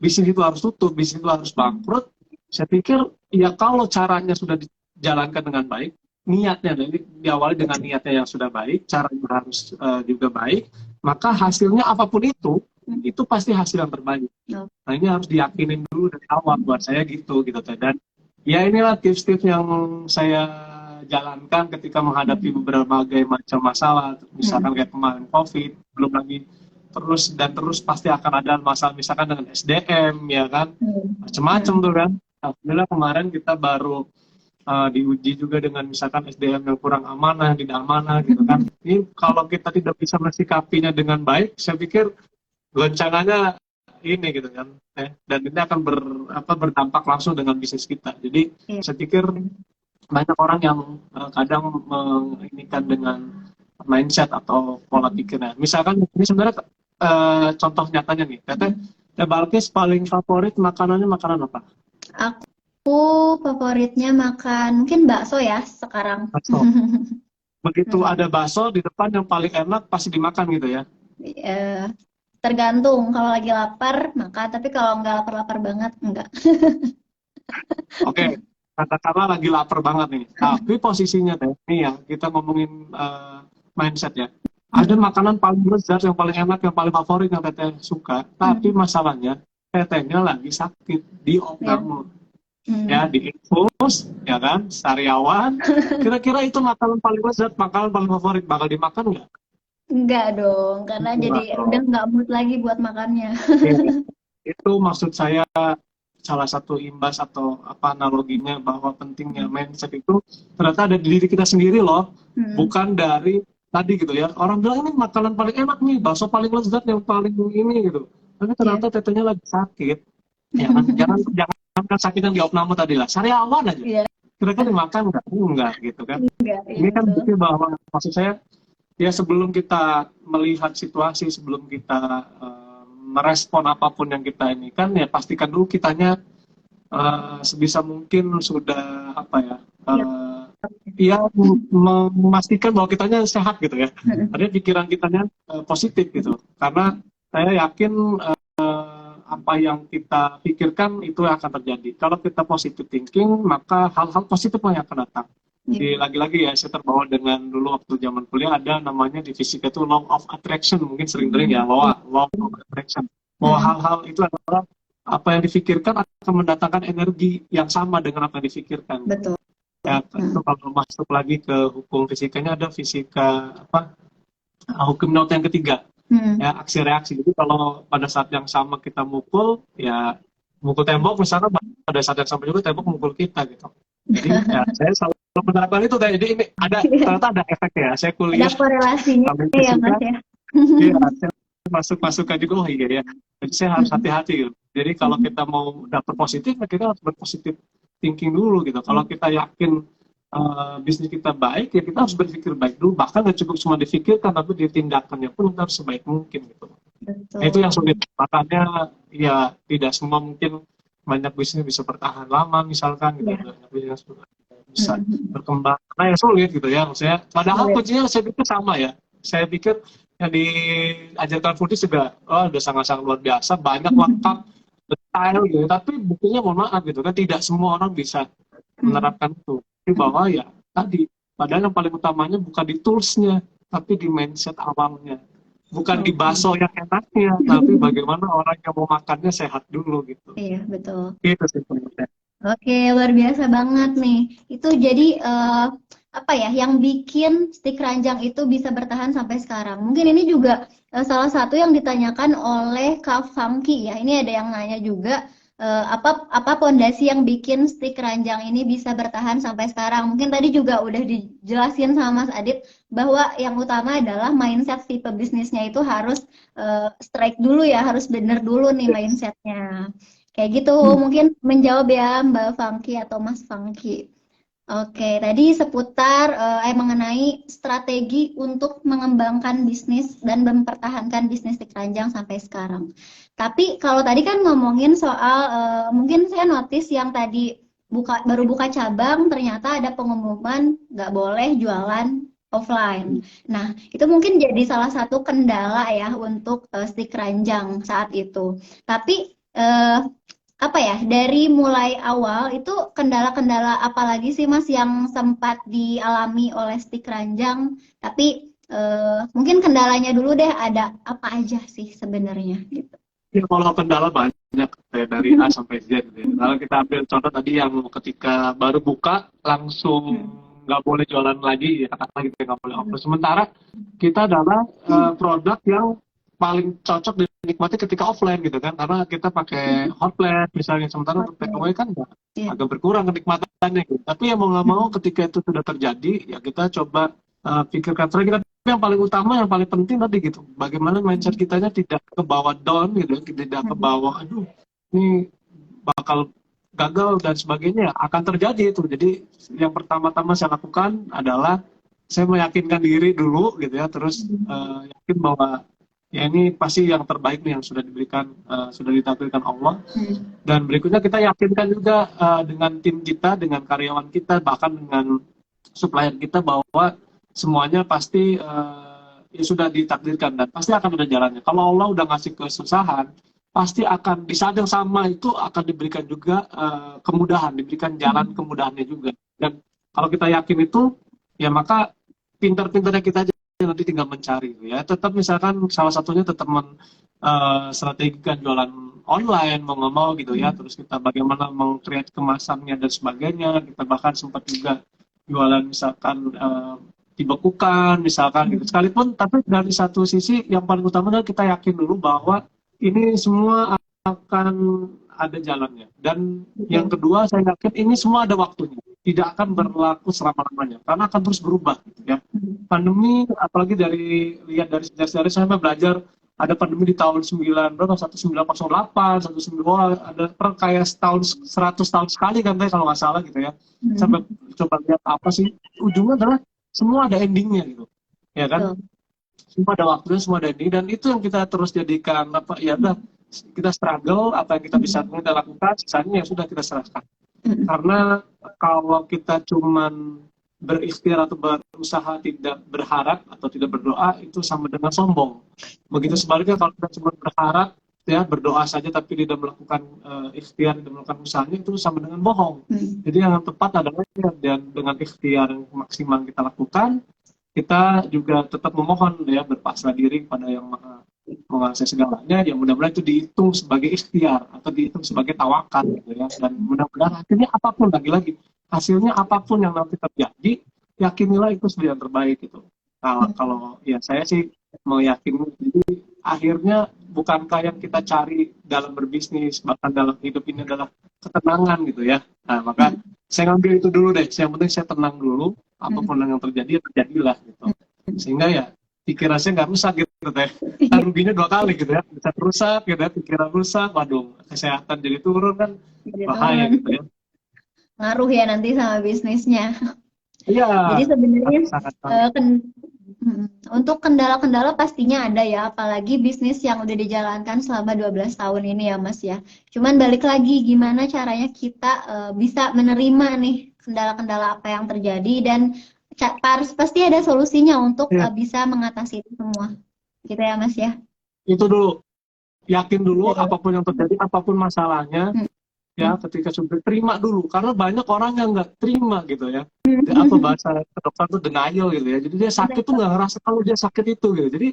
bisnis itu harus tutup, bisnis itu harus bangkrut, saya pikir ya kalau caranya sudah dijalankan dengan baik, niatnya diawali dengan niatnya yang sudah baik, caranya harus juga baik, maka hasilnya apapun itu pasti hasil yang terbaik. Nah ini harus diyakinin dulu dari awal buat saya gitu. Dan ya inilah tips-tips yang saya jalankan ketika menghadapi berbagai macam masalah, misalkan kayak kemarin COVID, belum lagi terus pasti akan ada masalah misalkan dengan SDM ya kan, macam-macam tuh kan. Alhamdulillah kemarin kita baru diuji juga dengan misalkan SDM yang kurang amanah, tidak amanah gitu kan. Ini kalau kita tidak bisa mensikapinya dengan baik, saya pikir goncangannya ini gitu kan. Dan ini akan berdampak langsung dengan bisnis kita. Jadi saya pikir banyak orang yang kadang menginikan dengan mindset atau pola pikirnya. Misalkan ini sebenarnya contoh nyatanya nih, Teteh Balkis paling favorit makanannya makanan apa? Aku favoritnya makan mungkin bakso ya sekarang. Bakso. Begitu ada bakso di depan yang paling enak pasti dimakan gitu ya? Tergantung, kalau lagi lapar makan, tapi kalau nggak lapar-lapar banget enggak. Oke, katakanlah lagi lapar banget nih, tapi posisinya nih ya kita ngomongin mindset ya. Ada makanan paling lezat, yang paling enak, yang paling favorit yang Teteh suka, tapi masalahnya Tetehnya lagi sakit di opname. Ya di infus ya kan, sariawan. Kira-kira itu makanan paling lezat, makanan paling favorit, bakal dimakan nggak? Enggak dong, karena jadi udah nggak mood lagi buat makannya. Itu maksud saya salah satu imbas atau analoginya bahwa pentingnya mindset itu ternyata ada di diri kita sendiri loh, bukan dari tadi gitu ya. Orang bilang ini makanan paling enak nih, bakso paling lezat, yang paling ini gitu. Tapi ternyata tetenya lagi sakit. Ya kan? Jangan sakitan di opname tadi lah, sariawan aja. Kira-kira dimakan enggak gitu kan. Ini kan bukti bahwa maksud saya ya sebelum kita melihat situasi, sebelum kita merespon apapun yang kita ini kan ya pastikan dulu kitanya sebisa mungkin sudah memastikan bahwa kitanya sehat gitu ya. Artinya pikiran kitanya positif gitu. Karena saya yakin apa yang kita pikirkan itu akan terjadi. Kalau kita positive thinking, maka hal-hal positif yang akan datang. Jadi lagi-lagi ya, saya terbawa dengan dulu waktu zaman kuliah ada namanya di fisika itu law of attraction, mungkin sering ya, law of attraction. Bahwa hal-hal itu adalah apa yang difikirkan akan mendatangkan energi yang sama dengan apa yang difikirkan. Betul. Ya, itu kalau masuk lagi ke hukum fisikanya ada fisika hukum Newton yang ketiga. Ya, aksi reaksi. Jadi kalau pada saat yang sama kita mukul, ya mukul tembok misalnya, pada saat yang sama juga tembok mukul kita gitu. Jadi ya, saya selalu menerapkan itu. Jadi ini ternyata ada efek ya. Saya kuliah. Ada korelasinya ya Mas ya. Iya, saya masuk-masukkan juga, oh iya ya. Jadi saya harus hati-hati gitu. Jadi kalau kita mau dapat positif, kita harus berpositif thinking dulu gitu. Kalau kita yakin bisnis kita baik, ya kita harus berpikir baik dulu. Bahkan nggak cukup cuma difikirkan, tapi ditindakannya pun kita harus sebaik mungkin gitu. Nah, itu yang sulit. Makanya ya tidak semua mungkin banyak bisnis bisa bertahan lama misalkan gitu. Banyak bisnis bisa berkembang. Nah yang sulit gitu ya maksudnya. Padahal kuncinya saya pikir sama ya. Saya pikir yang diajarkan Foodies juga udah sangat-sangat luar biasa, banyak lengkap, detail gitu. Tapi buktinya mohon maaf gitu kan, tidak semua orang bisa menerapkan itu. Tapi bahwa ya tadi, padahal yang paling utamanya bukan di toolsnya, tapi di mindset awalnya. Bukan di bakso yang enaknya, tapi bagaimana orang yang mau makannya sehat dulu gitu. Iya, betul. Itu sih sebenarnya. Oke, luar biasa banget nih. Itu jadi apa ya, yang bikin stik ranjang itu bisa bertahan sampai sekarang. Mungkin ini juga salah satu yang ditanyakan oleh Kak Famki ya. Ini ada yang nanya juga apa pondasi yang bikin stik ranjang ini bisa bertahan sampai sekarang. Mungkin tadi juga udah dijelasin sama Mas Adit bahwa yang utama adalah mindset si pebisnisnya itu harus strike dulu ya, harus bener dulu nih mindsetnya. Kayak gitu, mungkin menjawab ya Mbak Fangki atau Mas Fangki. Oke, tadi seputar mengenai strategi untuk mengembangkan bisnis dan mempertahankan bisnis di keranjang sampai sekarang. Tapi kalau tadi kan ngomongin soal, mungkin saya notice yang tadi baru buka cabang, ternyata ada pengumuman nggak boleh jualan offline. Nah, itu mungkin jadi salah satu kendala ya untuk stik keranjang saat itu. Tapi apa ya, dari mulai awal itu kendala-kendala apa lagi sih Mas yang sempat dialami oleh stik ranjang? Tapi mungkin kendalanya dulu deh, ada apa aja sih sebenarnya gitu. Ya, kalau kendala banyak ya, dari A sampai Z. Ya. Kalau kita ambil contoh tadi yang ketika baru buka langsung nggak boleh jualan lagi, ya katakanlah gitu, nggak boleh offline. Sementara kita adalah produk yang paling cocok dinikmati ketika offline gitu kan, karena kita pakai hotplate misalnya, sementara untuk take away kan agak berkurang kenikmatannya gitu. Tapi ya mau nggak mau ketika itu sudah terjadi, ya kita coba pikirkan strategi. Tapi yang paling utama, yang paling penting tadi gitu, bagaimana mindset kitanya tidak ke bawah down gitu, tidak ke bawah aduh ini bakal gagal dan sebagainya. Akan terjadi itu. Jadi yang pertama-tama saya lakukan adalah saya meyakinkan diri dulu gitu ya, terus yakin bahwa ya ini pasti yang terbaik nih yang sudah diberikan, sudah ditakdirkan Allah. Dan berikutnya kita yakinkan juga dengan tim kita, dengan karyawan kita, bahkan dengan supplier kita bahwa semuanya pasti ya sudah ditakdirkan dan pasti akan ada jalannya. Kalau Allah udah ngasih kesusahan, pasti akan di saat yang sama itu akan diberikan juga kemudahan, diberikan jalan kemudahannya juga. Dan kalau kita yakin itu, ya maka pintar-pintarnya kita aja nanti tinggal mencari ya. Tetap misalkan salah satunya tetap strategikan jualan online mau nggak mau gitu ya. Terus kita bagaimana meng-create kemasannya dan sebagainya. Kita bahkan sempat juga jualan misalkan dibekukan misalkan gitu. Sekalipun, tapi dari satu sisi yang paling utama adalah kita yakin dulu bahwa ini semua akan ada jalannya. Dan yang kedua, saya yakin ini semua ada waktunya. Tidak akan berlaku selama-lamanya, karena akan terus berubah gitu ya. Pandemi, apalagi lihat dari sejarah saya belajar, ada pandemi di tahun 1908, 1909, ada kayak setahun 100 tahun sekali kan kalau nggak salah gitu ya. Sampai coba lihat apa sih ujungnya adalah semua ada endingnya gitu, ya kan? Semua ada waktunya, semua ada ending, dan itu yang kita terus jadikan apa ya udah, kita struggle, apa yang kita bisa lakukan, sisanya ya sudah kita serahkan. Karena kalau kita cuman berikhtiar atau berusaha tidak berharap atau tidak berdoa, itu sama dengan sombong. Begitu sebaliknya, kalau kita cuma berharap ya berdoa saja tapi tidak melakukan ikhtiar, tidak melakukan usahanya, itu sama dengan bohong. Jadi yang tepat adalah dan dengan ikhtiar yang maksimal kita lakukan, kita juga tetap memohon ya, berpasrah diri kepada yang maha menguasai segalanya, yang mudah-mudahan itu dihitung sebagai ikhtiar atau dihitung sebagai tawakal gitu ya. Dan mudah-mudahan hasilnya apapun, lagi-lagi hasilnya apapun yang nanti terjadi, yakinilah itu sudah yang terbaik gitu. Kalau ya saya sih meyakini, jadi akhirnya bukankah yang kita cari dalam berbisnis, bahkan dalam hidup ini adalah ketenangan gitu ya. Nah maka saya ngambil itu dulu deh, yang penting saya tenang dulu, apapun yang terjadi, terjadilah gitu. Sehingga ya pikiran saya nggak rusak gitu teh. Ruginya 2 kali gitu ya, bisa rusak gitu ya, pikiran rusak, waduh, kesehatan jadi turun kan, bahaya gitu ya. Ngaruh ya nanti sama bisnisnya. Iya. Jadi sebenarnya untuk kendala-kendala pastinya ada ya, apalagi bisnis yang udah dijalankan selama 12 tahun ini ya Mas ya. Cuman balik lagi, gimana caranya kita bisa menerima nih kendala-kendala apa yang terjadi, dan pasti ada solusinya untuk bisa mengatasi itu semua. gitu ya Mas ya. Itu dulu, yakin dulu Terus. apapun yang terjadi, apapun masalahnya, ya ketika sudah terima dulu, karena banyak orang yang nggak terima gitu ya. Apa bahasa dokter tuh denial gitu ya, jadi dia sakit tuh nggak ngerasa kalau dia sakit itu gitu, jadi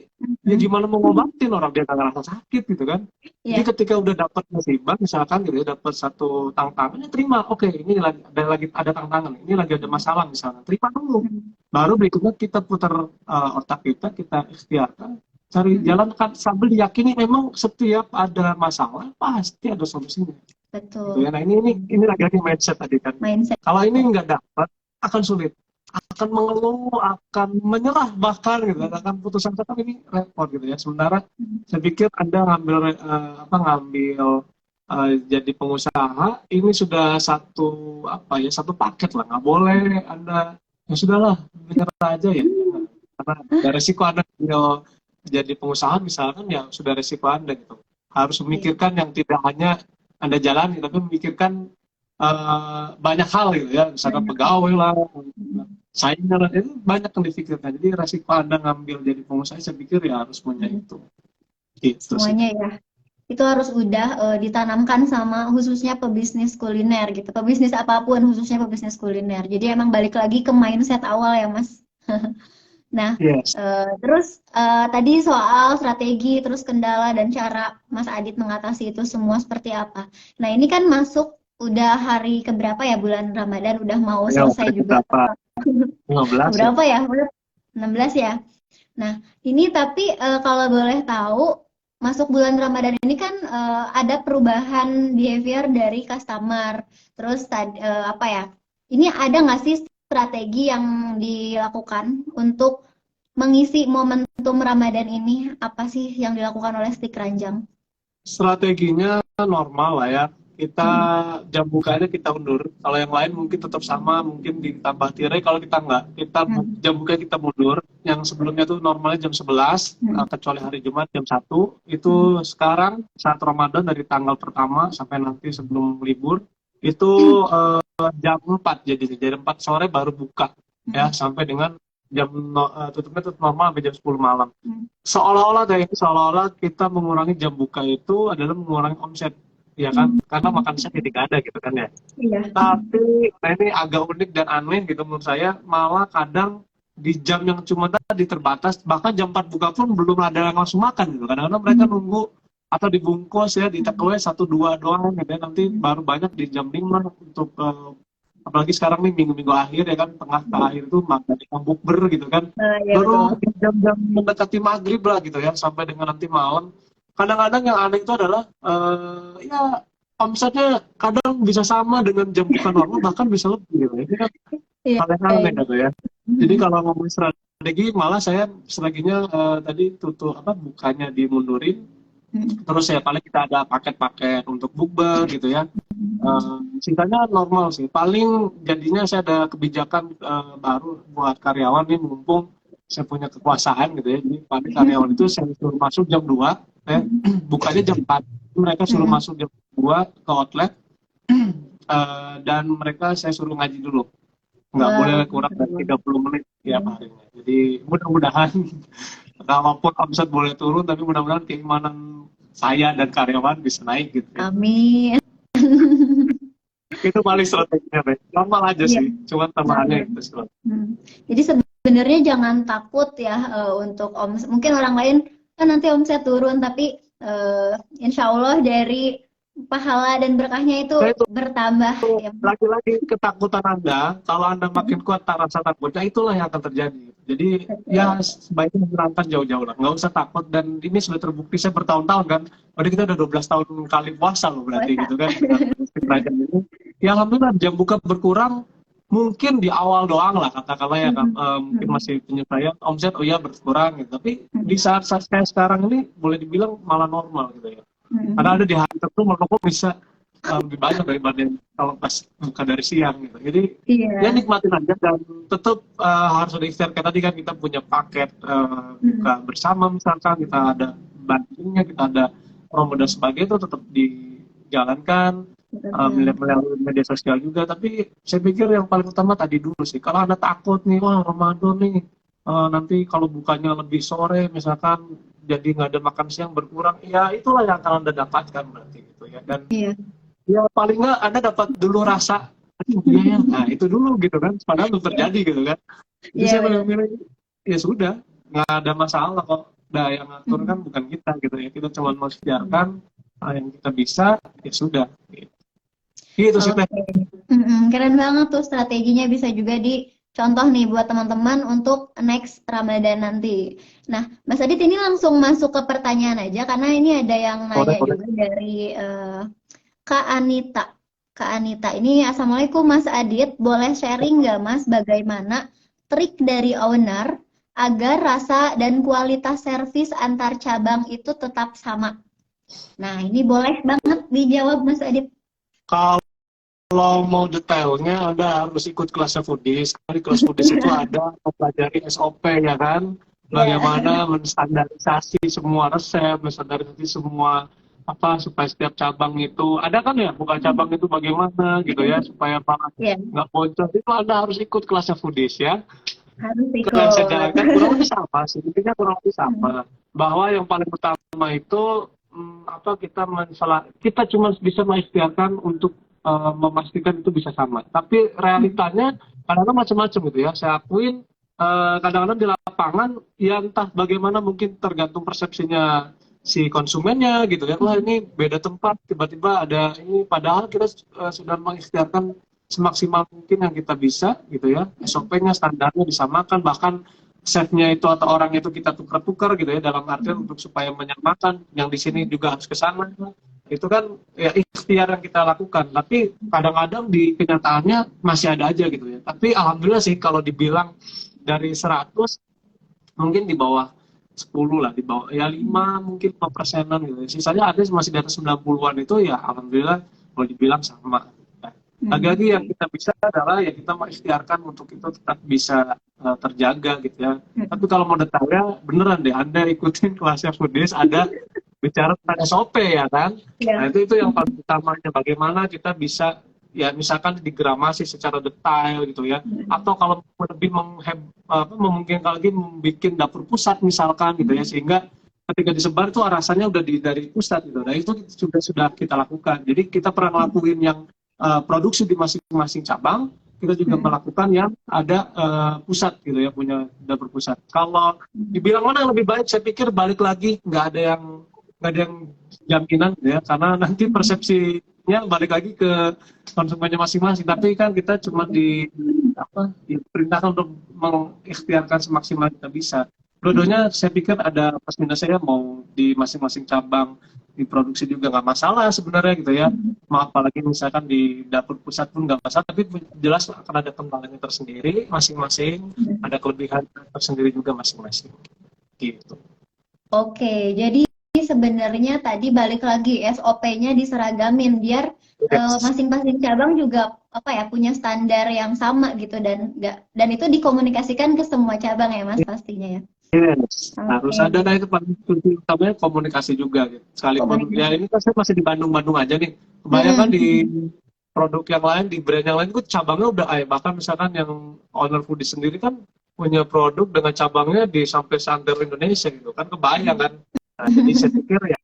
ya gimana mau ngobatin orang dia nggak ngerasa sakit gitu kan. Jadi Iya, ketika udah dapat musibah misalkan gitu ya, dapat satu tantangan ya terima, oke ini lagi ada tantangan, ini lagi ada masalah misalnya, terima dulu, baru berikutnya kita putar otak kita ikhtiarkan cari jalan kan sambil diyakini memang setiap ada masalah pasti ada solusinya gitu betul. ya. Nah ini lagi mindset tadi kan. Mindset. Kalau ini nggak dapat akan sulit, akan mengeluh, akan menyerah bahkan gitu, akan putus asa kan ini repot gitu ya. Sementara saya pikir Anda ngambil jadi pengusaha ini sudah satu paket lah, nggak boleh Anda ya sudahlah menyerah aja ya. Karena ada resiko Anda jadi pengusaha misalkan ya sudah resiko Anda gitu. Harus memikirkan yang tidak hanya Anda jalani, tapi memikirkan banyak hal gitu ya, misalkan pegawai lah, saingan lah, itu banyak yang difikirkan. Jadi resiko Anda ngambil jadi pengusaha, saya pikir ya harus punya itu. Gitu sih. Semuanya ya. Itu harus udah ditanamkan sama khususnya pebisnis kuliner gitu. Pebisnis apapun khususnya pebisnis kuliner. Jadi emang balik lagi ke mindset awal ya Mas. Nah, Yes. terus tadi soal strategi, terus kendala dan cara Mas Adit mengatasi itu semua seperti apa. Nah, ini kan masuk udah hari keberapa ya bulan Ramadan, udah mau Ya, selesai juga. berapa? 15 ya. Berapa ya? 16 ya. Nah, ini tapi kalau boleh tahu, masuk bulan Ramadan ini kan ada perubahan behavior dari customer. Terus apa ya? Ini ada nggak sih strategi yang dilakukan untuk mengisi momentum Ramadan ini? Apa sih yang dilakukan oleh Stik Ranjang? Strateginya normal lah ya. Kita jam bukanya kita undur. Kalau yang lain mungkin tetap sama, mungkin ditambah tirai. Kalau kita nggak, jam buka kita mundur. Yang sebelumnya tuh normalnya jam 11, kecuali hari Jumat jam 1. Itu sekarang saat Ramadan dari tanggal pertama sampai nanti sebelum libur, itu jam 4. Jadi jam 4 sore baru buka ya, sampai dengan tutupnya tutup normal sampai jam 10 malam. Seolah-olah kita mengurangi jam buka itu adalah mengurangi omset, ya kan? Karena makan siang jadi nggak ada gitu kan ya. Iya. Tapi ini agak unik dan aneh gitu menurut saya, malah kadang di jam yang cuma tadi terbatas, bahkan jam 4 buka pun belum ada yang langsung makan gitu. Kadang-kadang mereka nunggu atau dibungkus ya, di take away 1-2 doang gitu ya. Nanti baru banyak di jam 5 untuk apalagi sekarang nih minggu-minggu akhir ya kan, tengah ke akhir itu makan bukber gitu kan, Ya, baru betul. jam-jam mendekati maghrib lah gitu ya, sampai dengan nanti malam. Kadang-kadang yang aneh itu adalah ya omsetnya kadang bisa sama dengan jam buka normal, bahkan bisa lebih gitu. Ini kan Iya. hal yang aneh gitu ya. Jadi kalau ngomong strategi, malah saya strateginya tadi bukanya dimundurin, terus ya paling kita ada paket-paket untuk bukber gitu ya. Sisanya normal sih. Paling jadinya saya ada kebijakan baru buat karyawan nih, mumpung saya punya kekuasaan gitu ya. Jadi paling karyawan itu saya suruh masuk jam 2, ya. Bukanya jam 4. Mereka suruh masuk jam 2 ke outlet, dan mereka saya suruh ngaji dulu. Nggak boleh kurang dari 30 menit tiap harinya. Jadi mudah-mudahan kalaupun omset boleh turun, tapi mudah-mudahan keimanan saya dan karyawan bisa naik gitu ya. Amin. Itu paling strateginya, Be. Normal aja sih, cuma tambahannya itu sih. Jadi sebenarnya jangan takut ya untuk omset. Mungkin orang lain kan nanti omset turun, tapi insya Allah dari pahala dan berkahnya itu bertambah. Ya. Lagi-lagi ketakutan Anda, kalau Anda makin kuat rasa takutnya, itulah yang akan terjadi. Jadi ya sebaiknya menenangkan jauh-jauh lah, nggak usah takut. Dan ini sudah terbukti, saya bertahun-tahun kan, berarti kita udah 12 tahun kali puasa loh berarti gitu kan. Kerajaan ini, ya alhamdulillah jam buka berkurang, mungkin di awal doang lah katakanlah ya kan, mungkin masih penyesuaian omset berkurang gitu. Tapi di saat saya sekarang ini boleh dibilang malah normal gitu ya. Karena ada di hari tertentu merokok bisa lebih banyak daripada kalau pas buka dari siang gitu. Jadi ya nikmatin aja, dan tetap harus ada ikhtiar. Kayak tadi kan kita punya paket buka bersama misalkan, kita ada bandingnya, kita ada promo dan sebagainya, itu tetap dijalankan melalui media sosial juga. Tapi saya pikir yang paling utama tadi dulu sih, kalau Anda takut nih, wah Ramadan nih nanti kalau bukanya lebih sore misalkan jadi nggak ada makan siang berkurang, ya itulah yang akan Anda dapatkan berarti gitu ya. Dan Iya. ya paling nggak Anda dapat dulu rasa, iya ya, nah itu dulu gitu kan, padahal belum terjadi gitu kan. Jadi Iya saya benar. bilang, ya sudah, nggak ada masalah kok. Nah, yang ngatur kan bukan kita gitu ya, kita cuma mengikhtiarkan yang kita bisa, ya sudah. Gitu sih Teh. Oke. Keren banget tuh strateginya, bisa juga dicontoh nih buat teman-teman untuk next Ramadan nanti. Nah, Mas Adit ini langsung masuk ke pertanyaan aja karena ini ada yang Boleh, nanya boleh. juga dari Kak Anita. Kak Anita ini, Assalamualaikum Mas Adit, boleh sharing nggak Mas bagaimana trik dari owner agar rasa dan kualitas servis antar cabang itu tetap sama? Nah, ini boleh banget dijawab Mas Adit. Kalau mau detailnya, Anda harus ikut kelasnya Foodies. Di kelas Foodies itu ada mempelajari SOP ya kan, Ya. bagaimana menstandarisasi semua resep, menstandarisasi semua apa supaya setiap cabang itu ada kan ya, buka cabang itu bagaimana gitu ya supaya Ya, nggak bocor. Itu Anda harus ikut kelasnya Foodies ya. harus Itu yang saya ikut. jalankan kurang lebih sama sih, intinya kurang lebih sama. Bahwa yang paling utama itu kita cuma bisa mengikhtiarkan untuk memastikan itu bisa sama. Tapi realitanya kadang-kadang macam-macam gitu ya. Saya akuin kadang-kadang di lapangan ya entah bagaimana mungkin tergantung persepsinya si konsumennya gitu ya. Wah ini beda tempat, tiba-tiba ada ini. Padahal kita sudah mengikhtiarkan semaksimal mungkin yang kita bisa gitu ya. SOP-nya, standarnya disamakan, bahkan chefnya itu atau orang itu kita tukar-tukar gitu ya, dalam artian untuk supaya menyamakan yang di sini juga harus ke sana. Itu kan ya ikhtiar yang kita lakukan, tapi kadang-kadang di kenyataannya masih ada aja gitu ya. Tapi alhamdulillah sih kalau dibilang dari 100 mungkin di bawah 10 lah, di bawah ya 5 mungkin 5%-an gitu. Sisanya ada masih di atas 90-an, itu ya alhamdulillah kalau dibilang sama. Lagi-lagi yang kita bisa adalah ya kita mengikhtiarkan untuk itu tetap bisa terjaga gitu ya. Tapi kalau mau detailnya beneran deh, Anda ikutin kelasnya Foodies, ada bicara tentang SOP ya kan. Nah Ya. itu yang paling utamanya, bagaimana kita bisa ya misalkan digramasi secara detail gitu ya. Atau kalau lebih memungkinkan lagi membuat dapur pusat misalkan gitu ya, sehingga ketika disebar itu rasanya udah dari pusat gitu. Nah itu sudah kita lakukan. Jadi kita pernah ngelakuin yang produksi di masing-masing cabang, kita juga melakukan yang ada pusat gitu ya, punya dapur pusat. Kalau dibilang mana yang lebih baik, saya pikir balik lagi nggak ada yang jaminan gitu ya, karena nanti persepsinya balik lagi ke konsumennya masing-masing. Tapi kan kita cuma diperintahkan untuk mengikhtiarkan semaksimal kita bisa. Dua-duanya saya pikir ada plus minusnya, mau di masing-masing cabang diproduksi juga nggak masalah sebenarnya gitu ya. Apalagi misalkan di dapur pusat pun nggak masalah, tapi jelas akan ada kembangannya tersendiri masing-masing, ada kelebihan tersendiri juga masing-masing gitu. Oke, jadi sebenarnya tadi balik lagi SOP-nya diseragamin biar masing-masing cabang juga apa ya punya standar yang sama gitu, dan itu dikomunikasikan ke semua cabang ya Mas pastinya ya. Yes, harus Oke. ada. Nah itu paling penting utamanya komunikasi juga gitu. Sekalipun ya Komunikasi. ini kan saya masih di Bandung aja nih. Kebanyakan di produk yang lain, di brand yang lain itu cabangnya udah bahkan misalkan yang owner Foodies sendiri kan punya produk dengan cabangnya di sampai seantero Indonesia gitu kan, kebayang kan. Nah, jadi saya pikir ya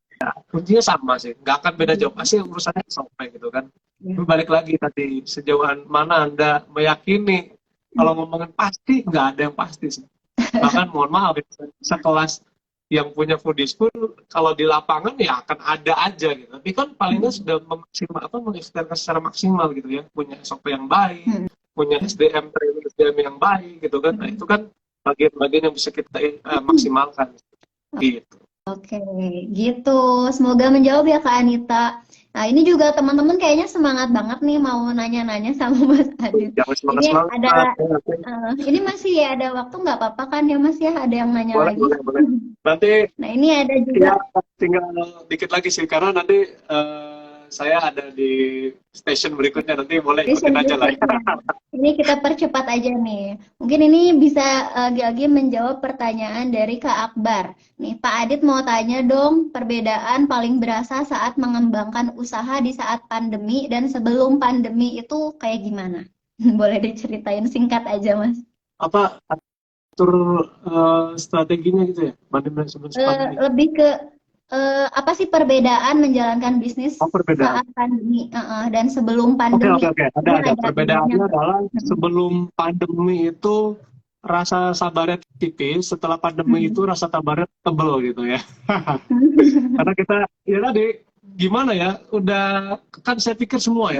kuncinya sama sih, nggak akan beda jauh, pasti urusannya sampai gitu kan. Tapi balik lagi tadi, sejauh mana Anda meyakini, kalau ngomongin pasti nggak ada yang pasti sih. Bahkan mohon maaf, sekelas yang punya Foodies pun kalau di lapangan ya akan ada aja gitu. Tapi kan palingnya sudah mengikhtiarkan secara maksimal gitu ya, punya SOP yang baik, punya training SDM yang baik gitu kan. Nah itu kan bagian-bagian yang bisa kita maksimalkan gitu. Oke, gitu. Semoga menjawab ya Kak Anita. Nah, ini juga teman-teman kayaknya semangat banget nih mau nanya-nanya sama Mas Adit. Jangan Ini semangat-semangat. ada, ini masih ada waktu nggak apa-apa kan ya Mas ya? Ada yang nanya Boleh, lagi. boleh. Nanti Nah, ini ada ya juga. tinggal dikit lagi sih, karena nanti saya ada di station berikutnya, nanti boleh ikutin Question aja lah. berikutnya. Ini kita percepat aja nih. Mungkin ini bisa lagi-lagi menjawab pertanyaan dari Kak Akbar. Nih, Pak Adit mau tanya dong, perbedaan paling berasa saat mengembangkan usaha di saat pandemi dan sebelum pandemi itu kayak gimana? Boleh diceritain singkat aja, Mas. Apa mengatur strateginya gitu ya, manajemen pandemi. Lebih ke apa sih perbedaan menjalankan bisnis Perbedaan. saat pandemi dan sebelum pandemi? Oke. Ada. Perbedaannya adalah sebelum pandemi itu rasa sabarnya tipis, setelah pandemi itu rasa sabarnya tebel gitu ya. Karena kita, ya tadi, gimana ya, udah, kan saya pikir semua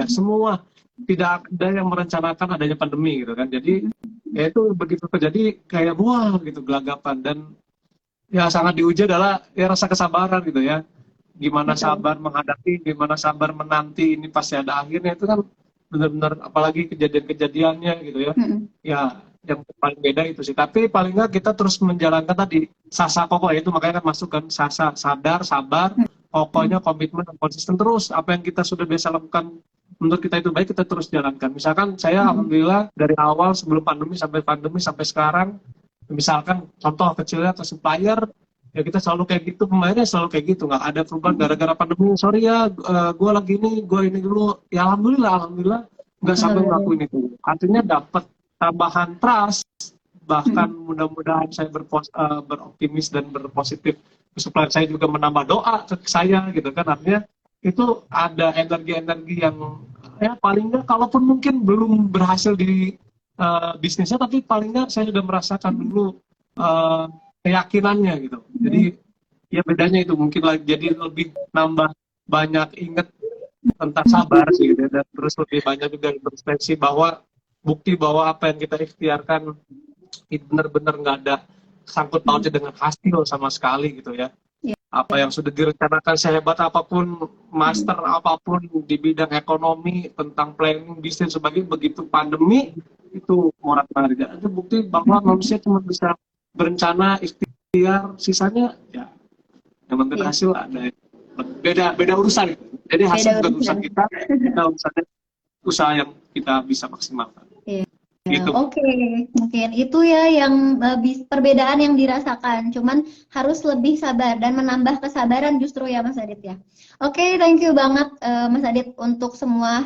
tidak ada yang merencanakan adanya pandemi gitu kan. Jadi, ya itu begitu terjadi, kayak wah gitu, gelagapan. Dan ya sangat diuji adalah ya rasa kesabaran gitu ya. Gimana sabar menghadapi, gimana sabar menanti, ini pasti ada akhirnya, itu kan benar-benar, apalagi kejadian-kejadiannya gitu ya. Ya, yang paling beda itu sih. Tapi paling nggak kita terus menjalankan tadi sasa kokoh, itu makanya kan masuk kan sasa, sadar, sabar, pokoknya komitmen dan konsisten terus. Apa yang kita sudah biasa lakukan menurut kita itu baik, kita terus jalankan. Misalkan saya alhamdulillah dari awal sebelum pandemi sampai sekarang, misalkan contoh kecilnya ke supplier, ya kita selalu kayak gitu, pembayarnya selalu kayak gitu, nggak ada perubahan gara-gara pandemi. Sorry ya, gue ini dulu. Ya alhamdulillah nggak sampai ngelakuin itu. Artinya dapat tambahan trust, bahkan mudah-mudahan saya beroptimis dan berpositif. Supplier saya juga menambah doa ke saya gitu kan, artinya itu ada energi-energi yang ya paling nggak, kalaupun mungkin belum berhasil di bisnisnya, tapi paling nggak saya sudah merasakan dulu keyakinannya gitu. Jadi ya bedanya itu mungkin lagi, jadi lebih nambah banyak inget tentang sabar sih gitu, dan terus lebih banyak juga introspeksi bahwa bukti bahwa apa yang kita ikhtiarkan itu benar-benar nggak ada sangkut pautnya dengan hasil sama sekali gitu ya. Apa yang sudah direncanakan sehebat apapun, master apapun di bidang ekonomi, tentang planning bisnis sebagai begitu pandemi itu morat-marit. Itu bukti bahwa manusia cuma bisa berencana, ikhtiar, sisanya ya yang penting hasil ada. Beda urusan. Jadi hasil bukan urusan kita urusannya usaha yang kita bisa maksimalkan. Gitu. Oke, mungkin itu ya yang perbedaan yang dirasakan. Cuman harus lebih sabar dan menambah kesabaran justru ya Mas Adit ya. Oke, thank you banget Mas Adit untuk semua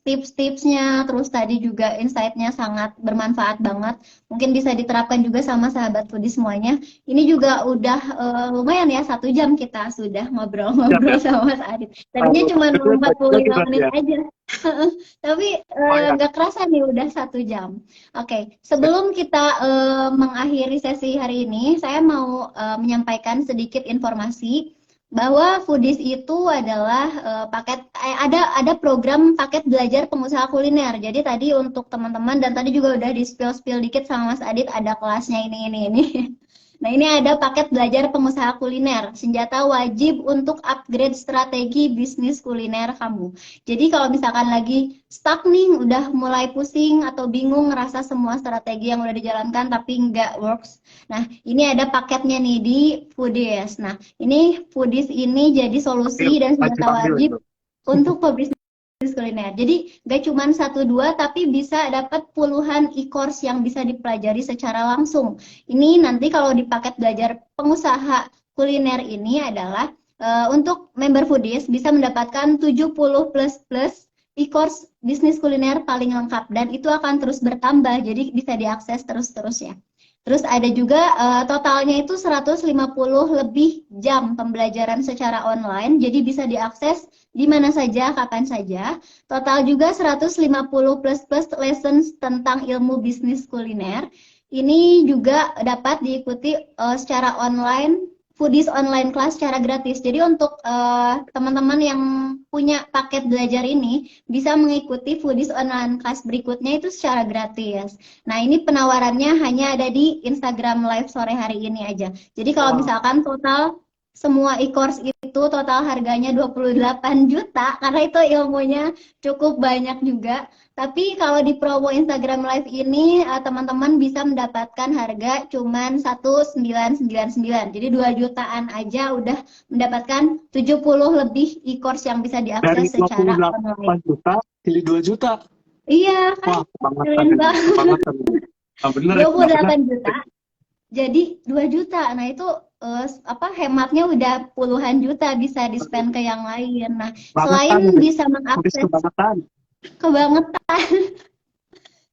tips-tipsnya. Terus tadi juga insight-nya sangat bermanfaat banget. Mungkin bisa diterapkan juga sama sahabat foodie semuanya. Ini juga udah lumayan ya, 1 jam kita sudah ngobrol-ngobrol sama Mas Adit. Tadinya cuma 45 menit aja. Tapi nggak kerasa nih udah 1 jam. Oke, sebelum kita mengakhiri sesi hari ini, saya mau menyampaikan sedikit informasi bahwa Foodies itu adalah ada program paket belajar pengusaha kuliner. Jadi tadi untuk teman-teman, dan tadi juga udah di spill dikit sama Mas Adit, ada kelasnya ini. Nah, ini ada paket belajar pengusaha kuliner, senjata wajib untuk upgrade strategi bisnis kuliner kamu. Jadi kalau misalkan lagi stuck nih, udah mulai pusing atau bingung, ngerasa semua strategi yang udah dijalankan tapi nggak works. Nah, ini ada paketnya nih di Foodies. Nah, ini Foodies ini jadi solusi dan senjata wajib untuk pebisnis kuliner. Jadi gak cuma 1-2 tapi bisa dapat puluhan e-course yang bisa dipelajari secara langsung. Ini nanti kalau di paket belajar pengusaha kuliner ini adalah untuk member Foodies bisa mendapatkan 70 plus e-course bisnis kuliner paling lengkap, dan itu akan terus bertambah, jadi bisa diakses terus ya. Terus ada juga totalnya itu 150 lebih jam pembelajaran secara online, jadi bisa diakses di mana saja, kapan saja. Total juga 150 plus lessons tentang ilmu bisnis kuliner. Ini juga dapat diikuti secara online, Foodies online class secara gratis. Jadi untuk teman-teman yang punya paket belajar ini bisa mengikuti Foodies online class berikutnya itu secara gratis. Nah, ini penawarannya hanya ada di Instagram live sore hari ini aja. Jadi kalau misalkan total semua e-course itu total harganya 28 juta, karena itu ilmunya cukup banyak juga. Tapi kalau di promo Instagram Live ini teman-teman bisa mendapatkan harga cuman 1.999. Jadi 2 jutaan aja udah mendapatkan 70 lebih e-course yang bisa diakses secara online. 28 juta jadi 2 juta. Iya kan? Keren banget. 28 juta jadi 2 juta. Nah, itu hematnya udah puluhan juta bisa di-spend ke yang lain. Nah, selain bisa mengakses kebangetan.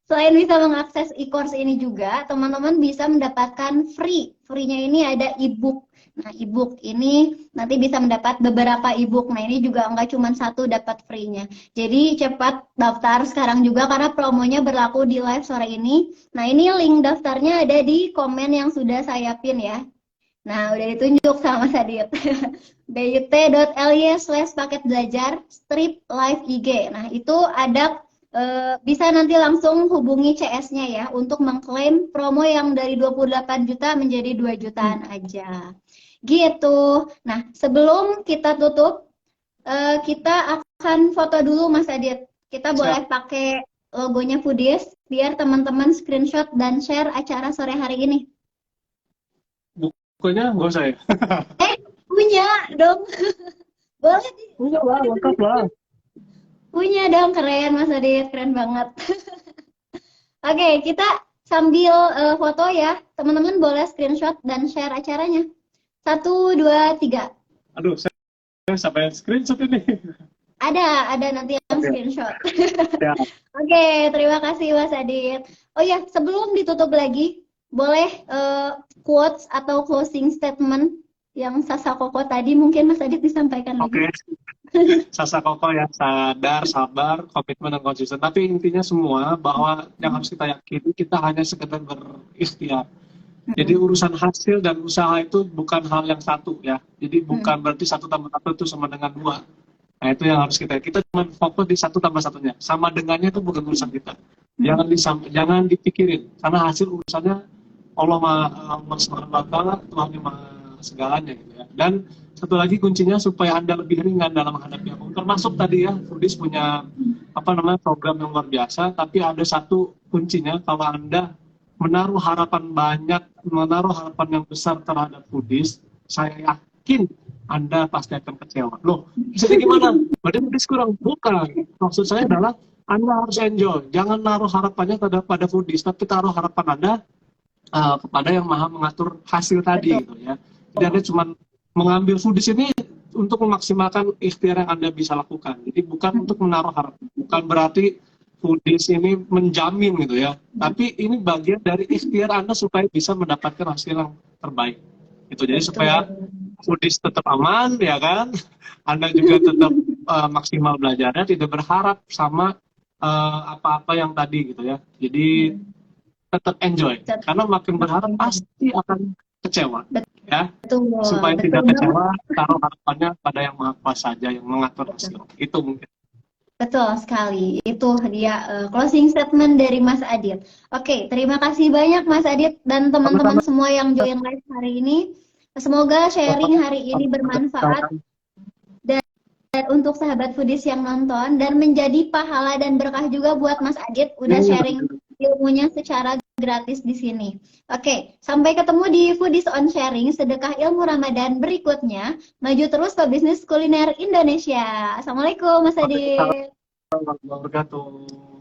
Selain bisa mengakses e-course ini juga, teman-teman bisa mendapatkan free-nya ini ada e-book. Nah, e-book ini nanti bisa mendapat beberapa e-book. Nah, ini juga nggak cuma satu dapat free-nya. Jadi cepat daftar sekarang juga karena promonya berlaku di live sore ini. Nah, ini link daftarnya ada di komen yang sudah saya pin ya. Nah, udah ditunjuk sama Mas Adit. bit.ly/paket belajar strip live IG. Nah, itu ada bisa nanti langsung hubungi CS-nya ya untuk mengklaim promo yang dari 28 juta menjadi 2 jutaan aja. Gitu. Nah, sebelum kita tutup, kita akan foto dulu Mas Adit. Kita boleh pakai logonya Foodies biar teman-teman screenshot dan share acara sore hari ini. Bukunya nggak usah ya? Punya dong. Boleh. Punya lah, lengkap lah. Punya dong, keren Mas Adit, keren banget. Oke, kita sambil foto ya. Teman-teman boleh screenshot dan share acaranya. 1, 2, 3. Aduh, saya sampai screenshot ini. Ada nanti yang screenshot. Ya. Oke, terima kasih Mas Adit. Oh ya, sebelum ditutup lagi, boleh quotes atau closing statement yang Sasa Koko tadi mungkin Mas Adit disampaikan lagi. Sasa Koko ya, sadar, sabar, komitmen dan konsisten. Tapi intinya semua bahwa yang harus kita yakini kita hanya sekedar berikhtiar. Jadi urusan hasil dan usaha itu bukan hal yang satu ya. Jadi bukan berarti 1 tambah 1 itu sama dengan 2. Nah itu yang harus kita cuma fokus di 1 tambah 1-nya. Sama dengannya itu bukan urusan kita. Jangan dipikirin karena hasil urusannya Allah Subhanahu wa Ta'ala, Tuhan yang Maha segalanya gitu ya. Dan satu lagi kuncinya supaya Anda lebih ringan dalam menghadapi apapun. Termasuk tadi ya, Foodies punya program yang luar biasa, tapi ada satu kuncinya kalau Anda menaruh harapan banyak, menaruh harapan yang besar terhadap Foodies, saya yakin Anda pasti akan kecewa. Loh, jadi gimana? Berarti Foodies kurang? Bukan. Maksud saya adalah Anda harus enjoy. Jangan naruh harapannya pada Foodies, tapi taruh harapan Anda kepada yang maha mengatur hasil tadi gitu ya. Jadi Anda cuma mengambil Foodies ini untuk memaksimalkan ikhtiar yang Anda bisa lakukan. Jadi bukan untuk menaruh harapan. Bukan berarti Foodies ini menjamin gitu ya. Tapi ini bagian dari ikhtiar Anda supaya bisa mendapatkan hasil yang terbaik. Itu jadi supaya Foodies tetap aman ya kan. Anda juga tetap maksimal belajarnya, tidak berharap sama apa-apa yang tadi gitu ya. Jadi tetap enjoy, karena makin berharap pasti akan kecewa ya. Supaya tidak kecewa, taruh harapannya pada yang maha kuasa saja yang mengatur hasil. Itu mungkin. Betul sekali, itu dia closing statement dari Mas Adit. Oke, terima kasih banyak Mas Adit dan teman-teman semua yang join live hari ini. Semoga sharing hari ini bermanfaat dan untuk sahabat Foodies yang nonton, dan menjadi pahala dan berkah juga buat Mas Adit udah sharing ilmunya secara gratis di sini. Oke, sampai ketemu di Foodies on Sharing sedekah ilmu Ramadan berikutnya. Maju terus pebisnis kuliner Indonesia. Assalamualaikum Mas Adit. Warahmatullahi wabarakatuh.